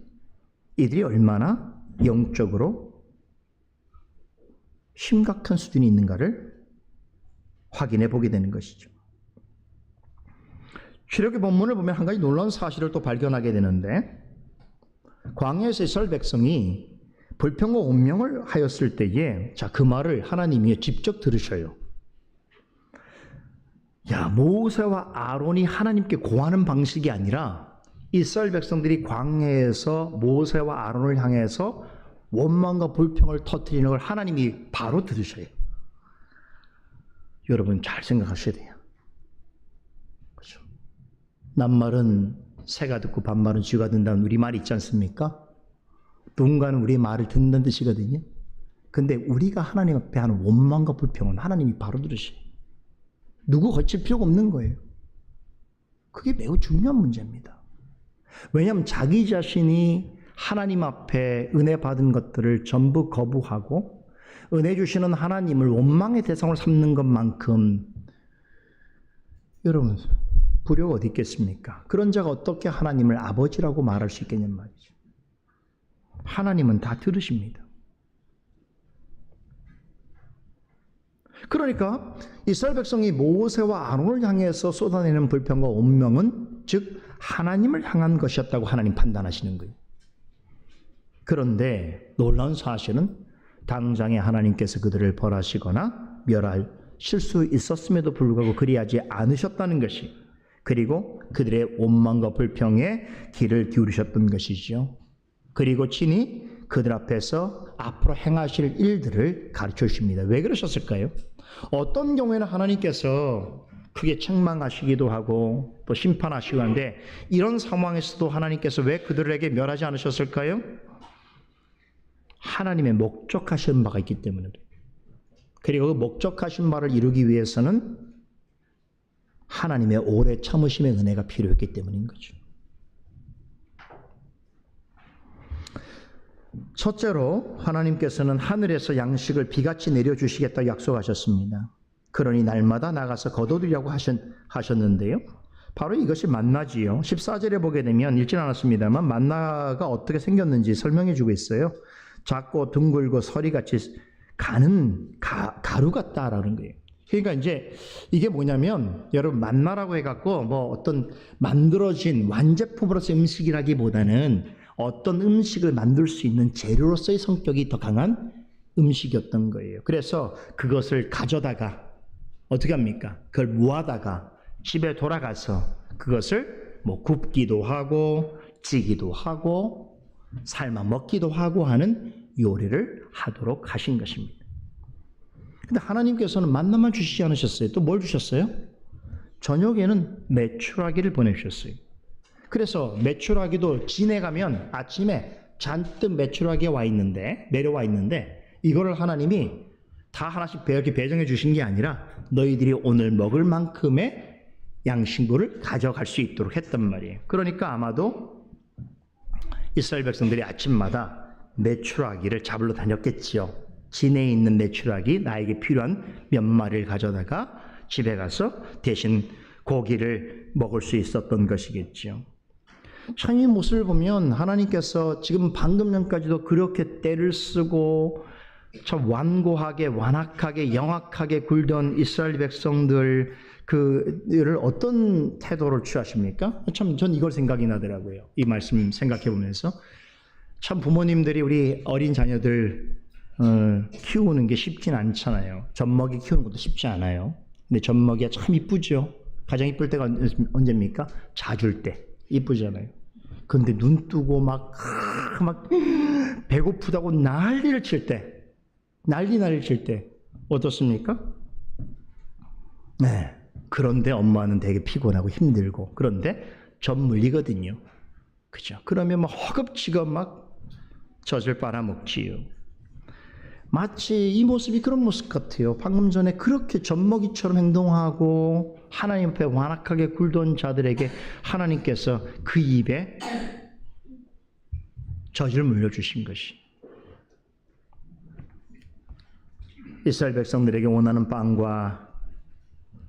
이들이 얼마나 영적으로 심각한 수준이 있는가를 확인해 보게 되는 것이죠. 출애굽기 본문을 보면 한 가지 놀라운 사실을 또 발견하게 되는데 광야에서 이스라엘 백성이 불평과 온명을 하였을 때에 자, 그 말을 하나님이 직접 들으셔요. 야, 모세와 아론이 하나님께 고하는 방식이 아니라 이스라엘 백성들이 광야에서 모세와 아론을 향해서 원망과 불평을 터뜨리는 걸 하나님이 바로 들으셔요. 여러분 잘 생각하셔야 돼요. 그렇죠? 낱말은 새가 듣고 반말은 쥐가 듣는다는 우리말이 있지 않습니까? 누군가는 우리의 말을 듣는 뜻이거든요. 근데 우리가 하나님 앞에 하는 원망과 불평은 하나님이 바로 들으셔요. 누구 거칠 필요가 없는 거예요. 그게 매우 중요한 문제입니다. 왜냐하면 자기 자신이 하나님 앞에 은혜 받은 것들을 전부 거부하고 은혜 주시는 하나님을 원망의 대상으로 삼는 것만큼 여러분 불효가 어디 있겠습니까? 그런 자가 어떻게 하나님을 아버지라고 말할 수 있겠냔 말이죠. 하나님은 다 들으십니다. 그러니까 이스라엘 백성이 모세와 아론을 향해서 쏟아내는 불평과 온명은 즉 하나님을 향한 것이었다고 하나님 판단하시는 거예요. 그런데 놀라운 사실은 당장에 하나님께서 그들을 벌하시거나 멸하실 수 있었음에도 불구하고 그리하지 않으셨다는 것이 그리고 그들의 원망과 불평에 귀를 기울이셨던 것이죠. 그리고 친히 그들 앞에서 앞으로 행하실 일들을 가르쳐 주십니다. 왜 그러셨을까요? 어떤 경우에는 하나님께서 크게 책망하시기도 하고 또 심판하시기도 하는데 이런 상황에서도 하나님께서 왜 그들에게 멸하지 않으셨을까요? 하나님의 목적하신 바가 있기 때문에 그리고 그 목적하신 바를 이루기 위해서는 하나님의 오래 참으심의 은혜가 필요했기 때문인 거죠. 첫째로 하나님께서는 하늘에서 양식을 비같이 내려주시겠다고 약속하셨습니다. 그러니 날마다 나가서 거둬들이라고 하셨는데요. 바로 이것이 만나지요. 14절에 보게 되면 읽진 않았습니다만 만나가 어떻게 생겼는지 설명해 주고 있어요. 작고 둥글고 서리같이 가는 가루 같다라는 거예요. 그러니까 이제 이게 뭐냐면 여러분 만나라고 해갖고 뭐 어떤 만들어진 완제품으로서의 음식이라기보다는 어떤 음식을 만들 수 있는 재료로서의 성격이 더 강한 음식이었던 거예요. 그래서 그것을 가져다가 어떻게 합니까? 그걸 모아다가 집에 돌아가서 그것을 뭐 굽기도 하고 찌기도 하고 삶아 먹기도 하고 하는 요리를 하도록 하신 것입니다. 근데 하나님께서는 만나만 주시지 않으셨어요. 또 뭘 주셨어요? 저녁에는 메추라기를 보내주셨어요. 그래서 메추라기도 지내가면 아침에 잔뜩 메추라기가 내려와 있는데 이거를 하나님이 다 하나씩 이렇게 배정해 주신 게 아니라 너희들이 오늘 먹을 만큼의 양식물을 가져갈 수 있도록 했단 말이에요. 그러니까 아마도 이스라엘 백성들이 아침마다 메추라기를 잡으러 다녔겠지요. 진해에 있는 메추라기 나에게 필요한 몇 마리를 가져다가 집에 가서 대신 고기를 먹을 수 있었던 것이겠지요. 참 이 모습을 보면 하나님께서 지금 방금 전까지도 그렇게 때를 쓰고 참 완고하게 완악하게 영악하게 굴던 이스라엘 백성들 그를 어떤 태도를 취하십니까? 참 전 이걸 생각이 나더라고요. 이 말씀 생각해 보면서 참 부모님들이 우리 어린 자녀들 키우는 게 쉽진 않잖아요. 젖먹이 키우는 것도 쉽지 않아요. 근데 젖먹이가 참 이쁘죠. 가장 이쁠 때가 언제입니까? 자줄 때 이쁘잖아요. 근데 눈 뜨고 막 배고프다고 난리를 칠 때 어떻습니까? 네. 그런데 엄마는 되게 피곤하고 힘들고 그런데 젖 물리거든요. 그죠? 그러면 막 허겁지겁 막 젖을 빨아먹지요. 마치 이 모습이 그런 모습 같아요. 방금 전에 그렇게 젖먹이처럼 행동하고 하나님 앞에 완악하게 굴던 자들에게 하나님께서 그 입에 젖을 물려주신 것이 이스라엘 백성들에게 원하는 빵과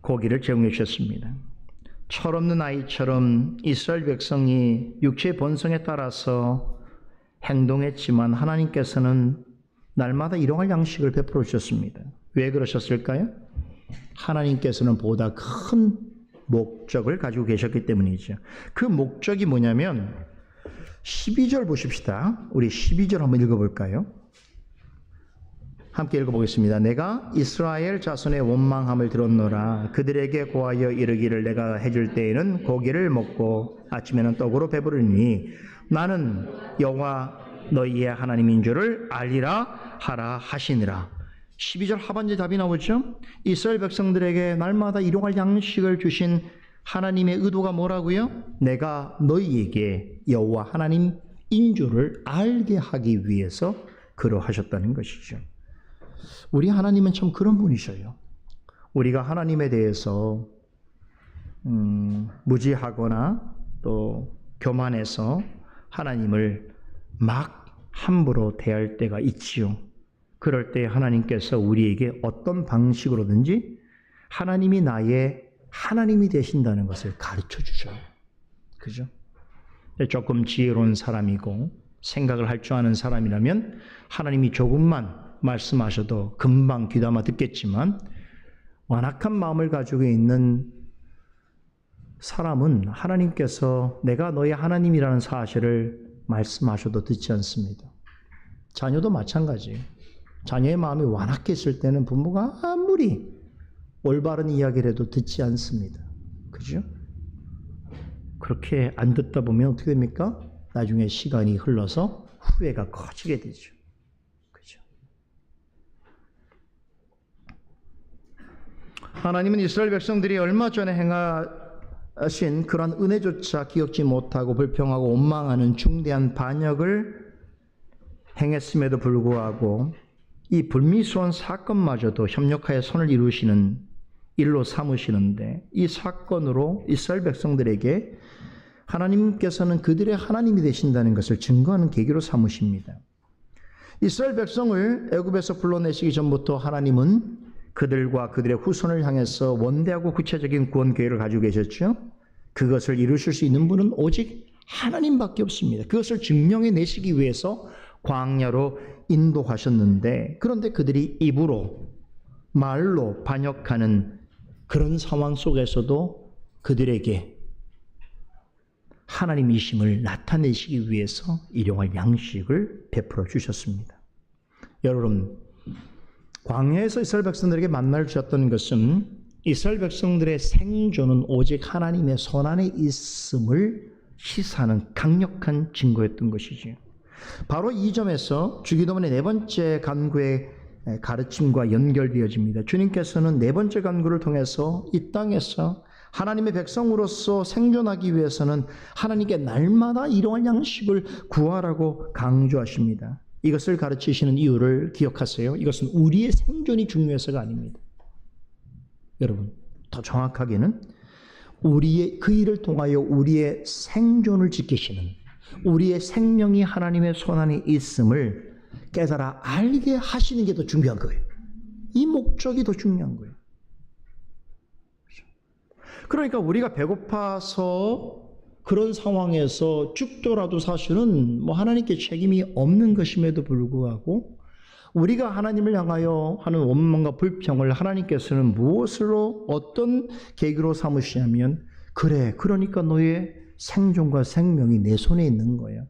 고기를 제공해 주셨습니다. 철없는 아이처럼 이스라엘 백성이 육체의 본성에 따라서 행동했지만 하나님께서는 날마다 일용할 양식을 베풀어 주셨습니다. 왜 그러셨을까요? 하나님께서는 보다 큰 목적을 가지고 계셨기 때문이죠. 그 목적이 뭐냐면 12절 보십시다. 우리 12절 한번 읽어볼까요? 함께 읽어보겠습니다. 내가 이스라엘 자손의 원망함을 들었노라. 그들에게 고하여 이르기를 내가 해줄 때에는 고기를 먹고 아침에는 떡으로 배부르니 나는 여호와 너희의 하나님인 줄을 알리라 하라 하시니라. 12절 하반절 답이 나오죠. 이스라엘 백성들에게 날마다 일용할 양식을 주신 하나님의 의도가 뭐라고요? 내가 너희에게 여호와 하나님인 줄을 알게 하기 위해서 그러하셨다는 것이죠. 우리 하나님은 참 그런 분이셔요. 우리가 하나님에 대해서 무지하거나 또 교만해서 하나님을 막 함부로 대할 때가 있지요. 그럴 때 하나님께서 우리에게 어떤 방식으로든지 하나님이 나의 하나님이 되신다는 것을 가르쳐 주셔요. 그죠? 조금 지혜로운 사람이고 생각을 할 줄 아는 사람이라면 하나님이 조금만 말씀하셔도 금방 귀담아 듣겠지만 완악한 마음을 가지고 있는 사람은 하나님께서 내가 너의 하나님이라는 사실을 말씀하셔도 듣지 않습니다. 자녀도 마찬가지예요. 자녀의 마음이 완악해 있을 때는 부모가 아무리 올바른 이야기를 해도 듣지 않습니다. 그죠? 그렇게 안 듣다 보면 어떻게 됩니까? 나중에 시간이 흘러서 후회가 커지게 되죠. 그죠? 하나님은 이스라엘 백성들이 얼마 전에 행하신 그런 은혜조차 기억지 못하고 불평하고 원망하는 중대한 반역을 행했음에도 불구하고 이 불미스러운 사건마저도 협력하여 선을 이루시는 일로 삼으시는데 이 사건으로 이스라엘 백성들에게 하나님께서는 그들의 하나님이 되신다는 것을 증거하는 계기로 삼으십니다. 이스라엘 백성을 애굽에서 불러내시기 전부터 하나님은 그들과 그들의 후손을 향해서 원대하고 구체적인 구원 계획을 가지고 계셨죠. 그것을 이루실 수 있는 분은 오직 하나님밖에 없습니다. 그것을 증명해 내시기 위해서 광야로 인도하셨는데 그런데 그들이 입으로 말로 반역하는 그런 상황 속에서도 그들에게 하나님이심을 나타내시기 위해서 일용할 양식을 베풀어 주셨습니다. 여러분, 광야에서 이스라엘 백성들에게 만나를 주셨던 것은 이스라엘 백성들의 생존은 오직 하나님의 손안에 있음을 시사하는 강력한 증거였던 것이지요. 바로 이 점에서 주기도문의 네 번째 간구의 가르침과 연결되어집니다. 주님께서는 네 번째 간구를 통해서 이 땅에서 하나님의 백성으로서 생존하기 위해서는 하나님께 날마다 일용할 양식을 구하라고 강조하십니다. 이것을 가르치시는 이유를 기억하세요. 이것은 우리의 생존이 중요해서가 아닙니다. 여러분, 더 정확하게는 그 일을 통하여 우리의 생존을 지키시는, 우리의 생명이 하나님의 손안에 있음을 깨달아 알게 하시는 게 더 중요한 거예요. 이 목적이 더 중요한 거예요. 그러니까 우리가 배고파서 그런 상황에서 죽더라도 사실은 하나님께 책임이 없는 것임에도 불구하고 우리가 하나님을 향하여 하는 원망과 불평을 하나님께서는 무엇으로 어떤 계기로 삼으시냐면, 그래, 그러니까 너의 생존과 생명이 내 손에 있는 거야.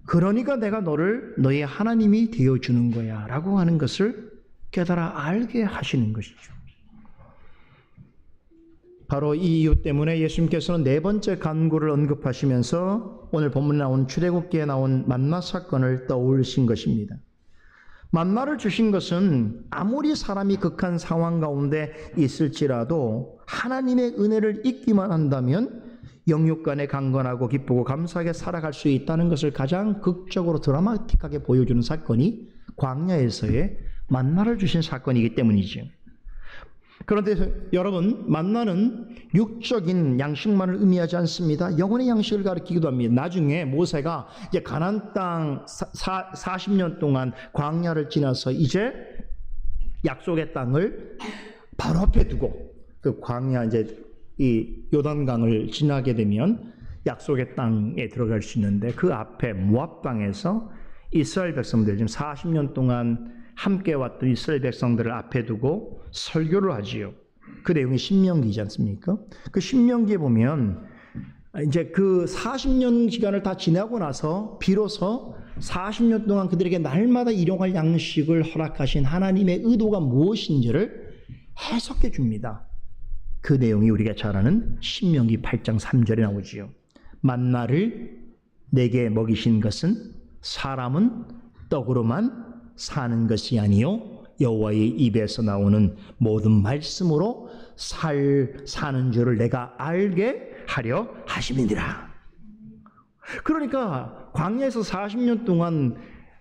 그러니까 내가 너의 하나님이 되어주는 거야 라고 하는 것을 깨달아 알게 하시는 것이죠. 바로 이 이유 때문에 예수님께서는 네 번째 간구를 언급하시면서 오늘 본문에 나온 출애굽기에 나온 만나 사건을 떠올리신 것입니다. 만나를 주신 것은 아무리 사람이 극한 상황 가운데 있을지라도 하나님의 은혜를 잊기만 한다면 영육간에 강건하고 기쁘고 감사하게 살아갈 수 있다는 것을 가장 극적으로 드라마틱하게 보여주는 사건이 광야에서의 만나를 주신 사건이기 때문이죠. 그런데 여러분, 만나는 육적인 양식만을 의미하지 않습니다. 영혼의 양식을 가리키기도 합니다. 나중에 모세가 이제 가나안 땅 40년 동안 광야를 지나서 이제 약속의 땅을 바로 앞에 두고, 그 광야 이제 이 요단강을 지나게 되면 약속의 땅에 들어갈 수 있는데, 그 앞에 모압 땅에서 이스라엘 백성들, 지금 40년 동안 함께 왔던 이스라엘 백성들을 앞에 두고 설교를 하지요. 그 내용이 신명기지 않습니까? 그 신명기에 보면 이제 그 40년 기간을 다 지나고 나서 비로소 40년 동안 그들에게 날마다 일용할 양식을 허락하신 하나님의 의도가 무엇인지를 해석해 줍니다. 그 내용이 우리가 잘 아는 신명기 8장 3절에 나오지요. 만나를 내게 먹이신 것은 사람은 떡으로만 사는 것이 아니요 여호와의 입에서 나오는 모든 말씀으로 사는 줄을 내가 알게 하려 하심이니라. 그러니까 광야에서 40년 동안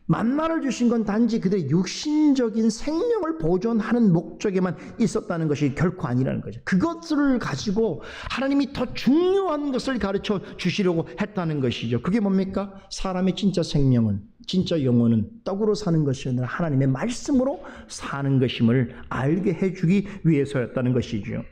만나를 주신 건 단지 그들의 육신적인 생명을 보존하는 목적에만 있었다는 것이 결코 아니라는 거죠. 그것을 가지고 하나님이 더 중요한 것을 가르쳐 주시려고 했다는 것이죠. 그게 뭡니까? 사람의 진짜 생명은, 진짜 영혼은 떡으로 사는 것이 아니라 하나님의 말씀으로 사는 것임을 알게 해주기 위해서였다는 것이죠.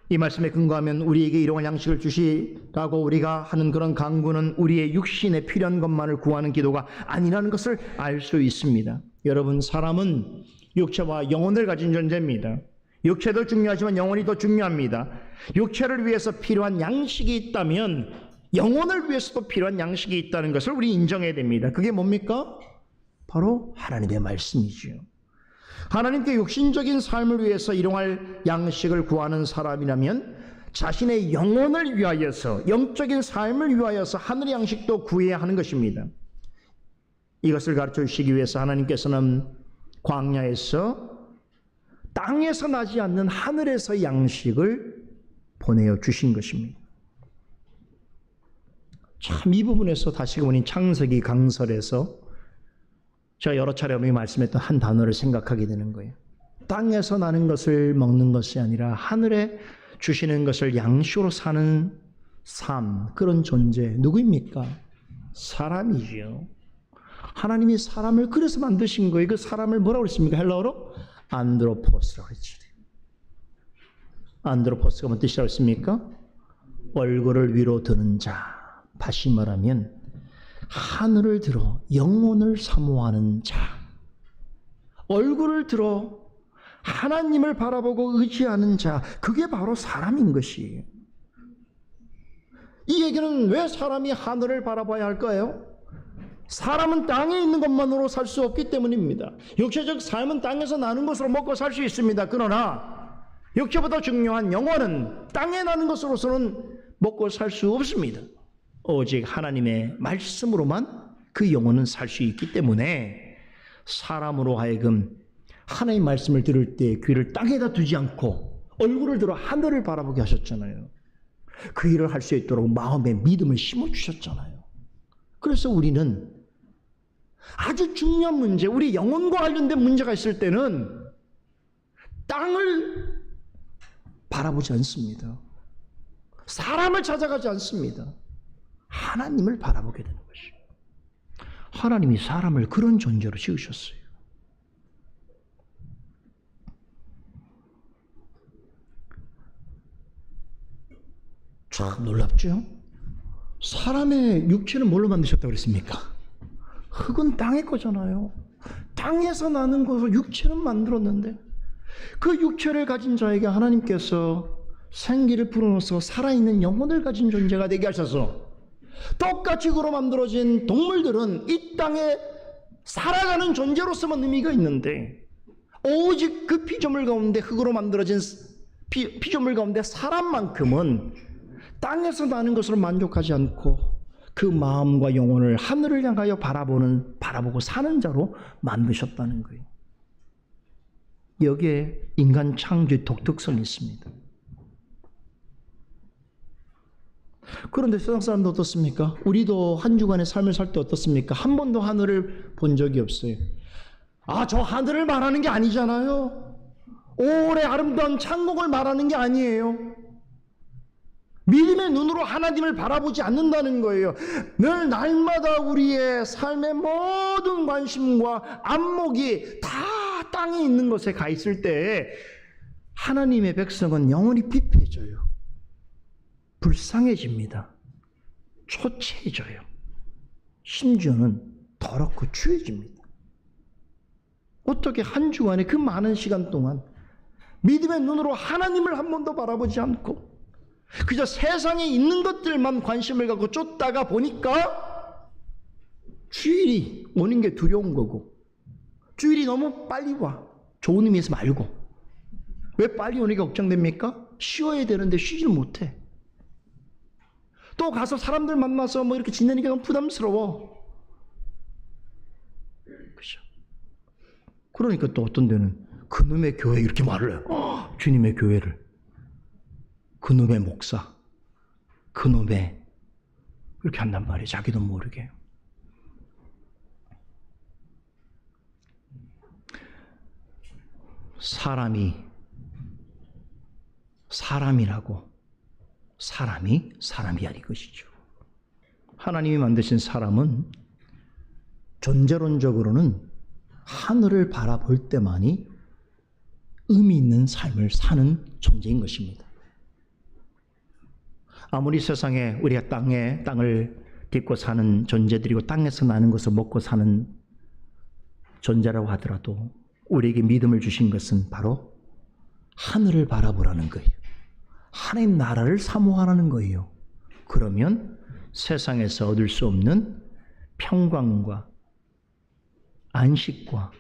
이 말씀에 근거하면 우리에게 일용할 양식을 주시라고 우리가 하는 그런 간구는 우리의 육신에 필요한 것만을 구하는 기도가 아니라는 것을 알 수 있습니다. 여러분, 사람은 육체와 영혼을 가진 존재입니다. 육체도 중요하지만 영혼이 더 중요합니다. 육체를 위해서 필요한 양식이 있다면 영혼을 위해서도 필요한 양식이 있다는 것을 우리 인정해야 됩니다. 그게 뭡니까? 바로 하나님의 말씀이지요. 하나님께 육신적인 삶을 위해서 일용할 양식을 구하는 사람이라면 자신의 영혼을 위하여서, 영적인 삶을 위하여서 하늘의 양식도 구해야 하는 것입니다. 이것을 가르쳐 주시기 위해서 하나님께서는 광야에서 땅에서 나지 않는 하늘에서 양식을 보내어 주신 것입니다. 참, 이 부분에서 다시 보니 창세기 강설에서 제가 여러 차례 오늘 말씀했던 한 단어를 생각하게 되는 거예요. 땅에서 나는 것을 먹는 것이 아니라 하늘에 주시는 것을 양식으로 사는 삶, 그런 존재 누구입니까? 사람이지요. 하나님이 사람을 그래서 만드신 거예요. 그 사람을 뭐라고 했습니까? 헬라어로 안드로포스라고 했지. 안드로포스가 뭔 뜻이라고 했습니까? 얼굴을 위로 드는 자. 다시 말하면 하늘을 들어 영혼을 사모하는 자, 얼굴을 들어 하나님을 바라보고 의지하는 자, 그게 바로 사람인 것이에요. 이 얘기는 왜 사람이 하늘을 바라봐야 할까요? 사람은 땅에 있는 것만으로 살 수 없기 때문입니다. 육체적 삶은 땅에서 나는 것으로 먹고 살 수 있습니다. 그러나 육체보다 중요한 영혼은 땅에 나는 것으로서는 먹고 살 수 없습니다. 오직 하나님의 말씀으로만 그 영혼은 살 수 있기 때문에 사람으로 하여금 하나님의 말씀을 들을 때 귀를 땅에다 두지 않고 얼굴을 들어 하늘을 바라보게 하셨잖아요. 그 일을 할 수 있도록 마음에 믿음을 심어주셨잖아요. 그래서 우리는 아주 중요한 문제, 우리 영혼과 관련된 문제가 있을 때는 땅을 바라보지 않습니다. 사람을 찾아가지 않습니다. 하나님을 바라보게 되는 것이죠. 하나님이 사람을 그런 존재로 지으셨어요. 참 놀랍죠? 사람의 육체는 뭘로 만드셨다고 그랬습니까? 흙은 땅의 거잖아요. 땅에서 나는 것을 육체는 만들었는데 그 육체를 가진 자에게 하나님께서 생기를 불어넣어서 살아있는 영혼을 가진 존재가 되게 하셔서 똑같이 그로 만들어진 동물들은 이 땅에 살아가는 존재로서만 의미가 있는데 오직 그 피조물 가운데 흙으로 만들어진 피조물 가운데 사람만큼은 땅에서 나는 것으로 만족하지 않고 그 마음과 영혼을 하늘을 향하여 바라보고 사는 자로 만드셨다는 거예요. 여기에 인간 창조의 독특성이 있습니다. 그런데 세상 사람도 어떻습니까? 우리도 한 주간의 삶을 살 때 어떻습니까? 한 번도 하늘을 본 적이 없어요. 저 하늘을 말하는 게 아니잖아요. 오래 아름다운 창공을 말하는 게 아니에요. 믿음의 눈으로 하나님을 바라보지 않는다는 거예요. 늘 날마다 우리의 삶의 모든 관심과 안목이 다 땅에 있는 것에 가 있을 때 하나님의 백성은 영혼이 피폐해져요. 불쌍해집니다. 초췌해져요. 심지어는 더럽고 추해집니다. 어떻게 한 주간에 그 많은 시간 동안 믿음의 눈으로 하나님을 한 번도 바라보지 않고 그저 세상에 있는 것들만 관심을 갖고 쫓다가 보니까 주일이 오는 게 두려운 거고 주일이 너무 빨리 와. 좋은 의미에서 말고. 왜 빨리 오는 게 걱정됩니까? 쉬어야 되는데 쉬질 못해. 또 가서 사람들 만나서 뭐 이렇게 지내니까 너무 부담스러워. 그죠? 그러니까 또 어떤 데는 그놈의 교회 이렇게 말을 해요. 주님의 교회를. 그놈의 목사, 그놈의 이렇게 한단 말이에요. 자기도 모르게. 사람이 사람이라고 사람이 아닌 것이죠. 하나님이 만드신 사람은 존재론적으로는 하늘을 바라볼 때만이 의미 있는 삶을 사는 존재인 것입니다. 아무리 세상에 우리가 땅을 딛고 사는 존재들이고 땅에서 나는 것을 먹고 사는 존재라고 하더라도 우리에게 믿음을 주신 것은 바로 하늘을 바라보라는 거예요. 하나님 나라를 사모하라는 거예요. 그러면 세상에서 얻을 수 없는 평강과 안식과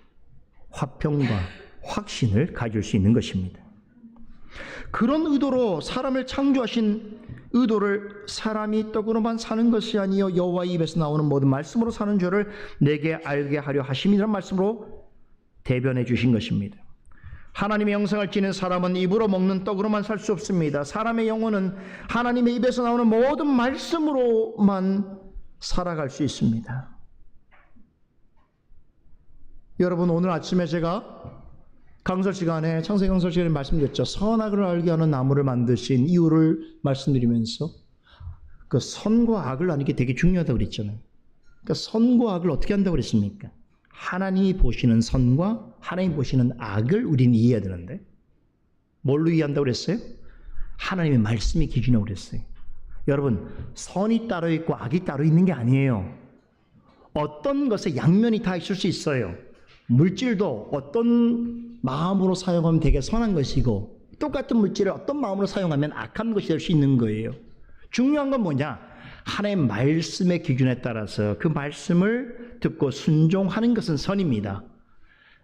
화평과 확신을 가질 수 있는 것입니다. 그런 의도로 사람을 창조하신 의도를 사람이 떡으로만 사는 것이 아니요 여호와의 입에서 나오는 모든 말씀으로 사는 줄을 내게 알게 하려 하심이라는 말씀으로 대변해 주신 것입니다. 하나님의 영생을 지닌 사람은 입으로 먹는 떡으로만 살 수 없습니다. 사람의 영혼은 하나님의 입에서 나오는 모든 말씀으로만 살아갈 수 있습니다. 여러분, 오늘 아침에 제가 창세기 강설 시간에 말씀드렸죠. 선악을 알게 하는 나무를 만드신 이유를 말씀드리면서 그 선과 악을 아는 게 되게 중요하다고 그랬잖아요. 그러니까 선과 악을 어떻게 한다고 그랬습니까? 하나님이 보시는 선과 하나님이 보시는 악을 우리는 이해해야 되는데 뭘로 이해한다고 그랬어요? 하나님의 말씀이 기준이라고 그랬어요. 여러분, 선이 따로 있고 악이 따로 있는 게 아니에요. 어떤 것에 양면이 다 있을 수 있어요. 물질도 어떤 마음으로 사용하면 되게 선한 것이고 똑같은 물질을 어떤 마음으로 사용하면 악한 것이 될 수 있는 거예요. 중요한 건 뭐냐? 하나님의 말씀의 기준에 따라서 그 말씀을 듣고 순종하는 것은 선입니다.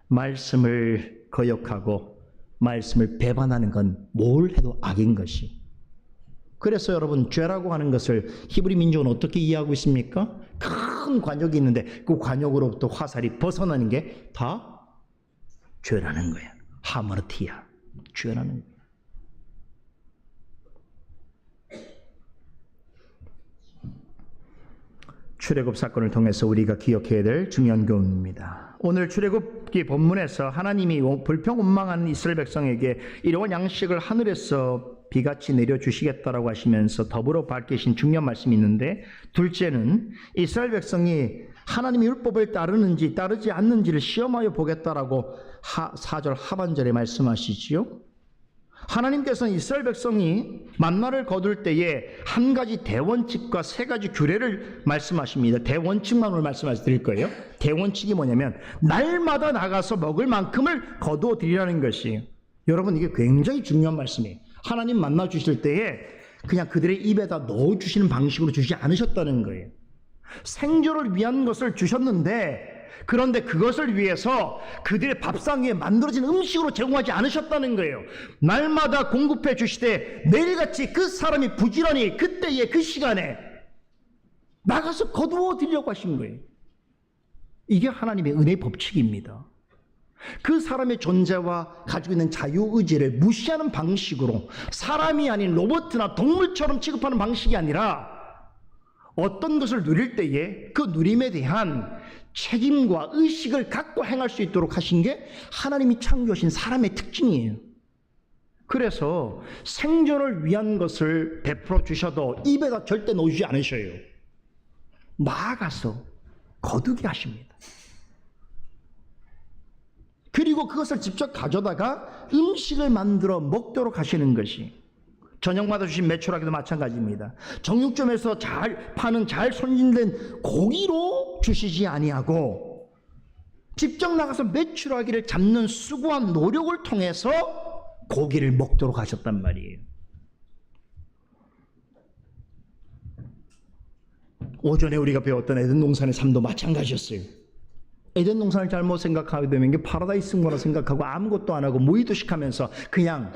말씀을 거역하고 말씀을 배반하는 건 뭘 해도 악인 것이. 그래서 여러분, 죄라고 하는 것을 히브리 민족은 어떻게 이해하고 있습니까? 큰 관역이 있는데 그 관역으로부터 화살이 벗어나는 게 다 죄라는 거야. 하마르티야, 죄라는 거야. 출애굽 사건을 통해서 우리가 기억해야 될 중요한 교훈입니다. 오늘 출애굽기 본문에서 하나님이 불평원망한 이스라엘 백성에게 일용할 양식을 하늘에서 비같이 내려주시겠다라고 하시면서 더불어 밝히신 중요한 말씀이 있는데, 둘째는 이스라엘 백성이 하나님의 율법을 따르는지 따르지 않는지를 시험하여 보겠다라고 4절 하반절에 말씀하시지요. 하나님께서는 이스라엘 백성이 만나를 거둘 때에 한 가지 대원칙과 세 가지 규례를 말씀하십니다. 대원칙만 오늘 말씀해 드릴 거예요. 대원칙이 뭐냐면 날마다 나가서 먹을 만큼을 거두어 드리라는 것이에요. 여러분, 이게 굉장히 중요한 말씀이에요. 하나님 만나 주실 때에 그냥 그들의 입에다 넣어주시는 방식으로 주지 않으셨다는 거예요. 생존을 위한 것을 주셨는데, 그런데 그것을 위해서 그들의 밥상 위에 만들어진 음식으로 제공하지 않으셨다는 거예요. 날마다 공급해 주시되 매일같이 그 사람이 부지런히 그때에 그 시간에 나가서 거두어 드리려고 하신 거예요. 이게 하나님의 은혜의 법칙입니다. 그 사람의 존재와 가지고 있는 자유의지를 무시하는 방식으로, 사람이 아닌 로봇이나 동물처럼 취급하는 방식이 아니라 어떤 것을 누릴 때에 그 누림에 대한 책임과 의식을 갖고 행할 수 있도록 하신 게 하나님이 창조하신 사람의 특징이에요. 그래서 생존을 위한 것을 베풀어 주셔도 입에다 절대 넣어주지 않으셔요. 나아가서 거두게 하십니다. 그리고 그것을 직접 가져다가 음식을 만들어 먹도록 하시는 것이, 저녁마다 주신 메추라기도 마찬가지입니다. 정육점에서 잘 파는 잘 손질된 고기로 주시지 아니하고 직접 나가서 메추라기를 잡는 수고한 노력을 통해서 고기를 먹도록 하셨단 말이에요. 오전에 우리가 배웠던 에덴 동산의 삶도 마찬가지였어요. 에덴 동산을 잘못 생각하게 되면 이게 파라다이스인 거라 생각하고 아무것도 안 하고 무의도식하면서 그냥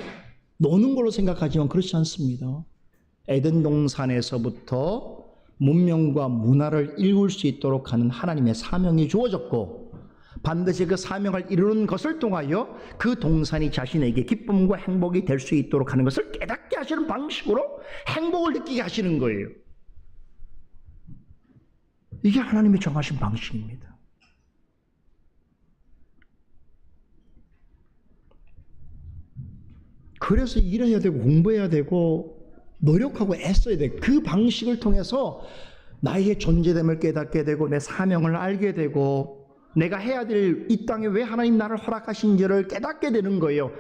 노는 걸로 생각하지만 그렇지 않습니다. 에덴 동산에서부터 문명과 문화를 이룰 수 있도록 하는 하나님의 사명이 주어졌고, 반드시 그 사명을 이루는 것을 통하여 그 동산이 자신에게 기쁨과 행복이 될 수 있도록 하는 것을 깨닫게 하시는 방식으로 행복을 느끼게 하시는 거예요. 이게 하나님이 정하신 방식입니다. 그래서 일해야 되고 공부해야 되고 노력하고 애써야 돼. 그 방식을 통해서 나의 존재됨을 깨닫게 되고 내 사명을 알게 되고 내가 해야 될 이 땅에 왜 하나님 나를 허락하신지를 깨닫게 되는 거예요.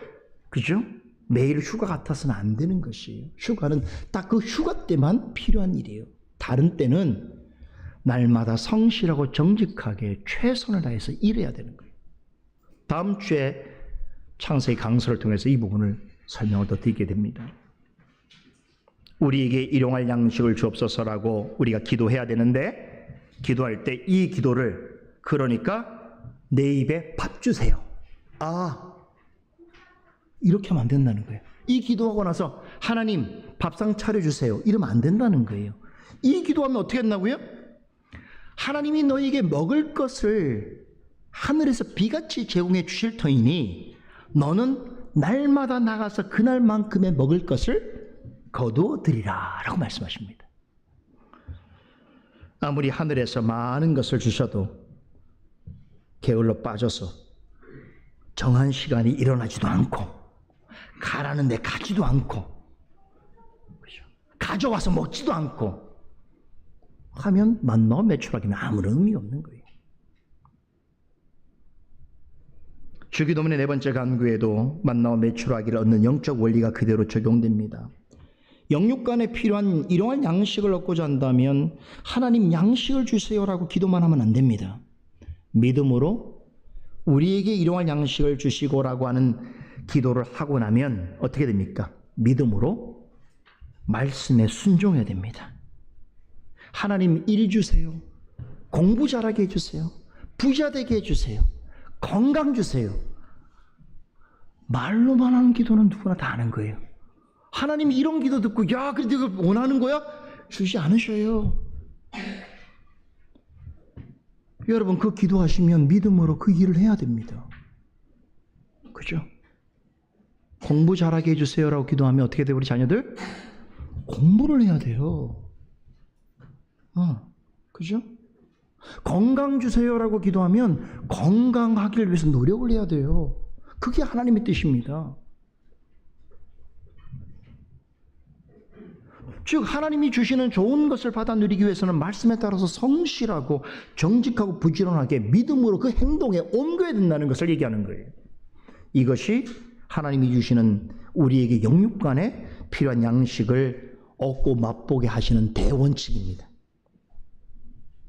그죠? 매일 휴가 같아서는 안 되는 것이에요. 휴가는 딱 그 휴가 때만 필요한 일이에요. 다른 때는 날마다 성실하고 정직하게 최선을 다해서 일해야 되는 거예요. 다음 주에 창세기 강서를 통해서 이 부분을 설명을 더 드리게 됩니다. 우리에게 일용할 양식을 주옵소서라고 우리가 기도해야 되는데, 기도할 때 이 기도를, 그러니까 내 입에 밥 주세요, 이렇게 하면 안 된다는 거예요. 이 기도하고 나서 하나님 밥상 차려주세요 이러면 안 된다는 거예요. 이 기도하면 어떻게 한다고요? 하나님이 너에게 먹을 것을 하늘에서 비같이 제공해 주실 터이니 너는 날마다 나가서 그날만큼의 먹을 것을 거두어 드리라 라고 말씀하십니다. 아무리 하늘에서 많은 것을 주셔도 게을러 빠져서 정한 시간이 일어나지도 않고 가라는데 가지도 않고 가져와서 먹지도 않고 하면 만나와 메추라기는 아무런 의미 없는 거예요. 주기도문의 네 번째 간구에도 만나와 메추라기를 얻는 영적 원리가 그대로 적용됩니다. 영육간에 필요한 일용할 양식을 얻고자 한다면 하나님 양식을 주세요라고 기도만 하면 안 됩니다. 믿음으로 우리에게 일용할 양식을 주시고라고 하는 기도를 하고 나면 어떻게 됩니까? 믿음으로 말씀에 순종해야 됩니다. 하나님 일 주세요. 공부 잘하게 해주세요. 부자 되게 해주세요. 건강 주세요. 말로만 하는 기도는 누구나 다 하는 거예요. 하나님이 이런 기도 듣고 야 그래 네가 원하는 거야? 주지 않으셔요. 여러분 그 기도하시면 믿음으로 그 일을 해야 됩니다. 그죠? 공부 잘하게 해주세요라고 기도하면 어떻게 돼요 우리 자녀들? 공부를 해야 돼요. 그죠? 건강 주세요라고 기도하면 건강하기를 위해서 노력을 해야 돼요. 그게 하나님의 뜻입니다. 즉 하나님이 주시는 좋은 것을 받아 누리기 위해서는 말씀에 따라서 성실하고 정직하고 부지런하게 믿음으로 그 행동에 옮겨야 된다는 것을 얘기하는 거예요. 이것이 하나님이 주시는 우리에게 영육간에 필요한 양식을 얻고 맛보게 하시는 대원칙입니다.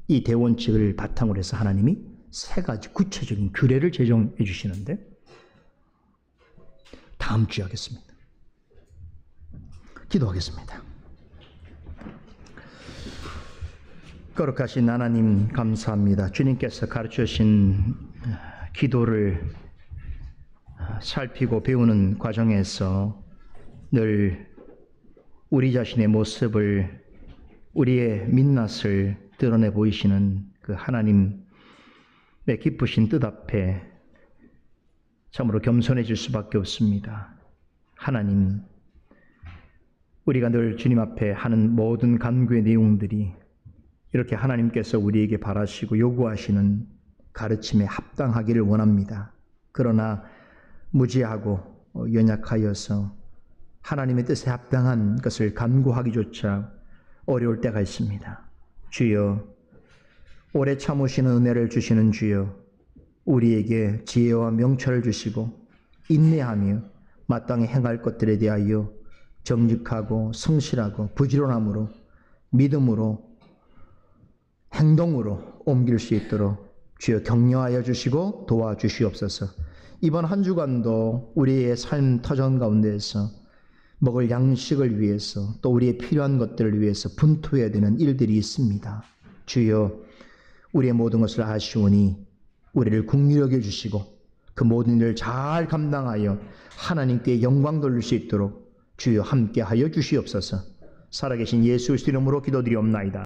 이 대원칙을 바탕으로 해서 하나님이 세 가지 구체적인 규례를 제정해 주시는데 다음 주에 하겠습니다. 기도하겠습니다. 거룩하신 하나님 감사합니다. 주님께서 가르쳐 주신 기도를 살피고 배우는 과정에서 늘 우리 자신의 모습을, 우리의 민낯을 드러내 보이시는 그 하나님의 기쁘신 뜻 앞에 참으로 겸손해질 수밖에 없습니다. 하나님, 우리가 늘 주님 앞에 하는 모든 간구의 내용들이 이렇게 하나님께서 우리에게 바라시고 요구하시는 가르침에 합당하기를 원합니다. 그러나 무지하고 연약하여서 하나님의 뜻에 합당한 것을 간구하기조차 어려울 때가 있습니다. 주여, 오래 참으시는 은혜를 주시는 주여, 우리에게 지혜와 명철을 주시고 인내하며 마땅히 행할 것들에 대하여 정직하고 성실하고 부지런함으로 믿음으로 행동으로 옮길 수 있도록 주여 격려하여 주시고 도와주시옵소서. 이번 한 주간도 우리의 삶 터전 가운데에서 먹을 양식을 위해서 또 우리의 필요한 것들을 위해서 분투해야 되는 일들이 있습니다. 주여, 우리의 모든 것을 아시오니 우리를 긍휼히 여겨 주시고 그 모든 일을 잘 감당하여 하나님께 영광 돌릴 수 있도록 주여 함께하여 주시옵소서. 살아계신 예수 그리스도 이름으로 기도드리옵나이다.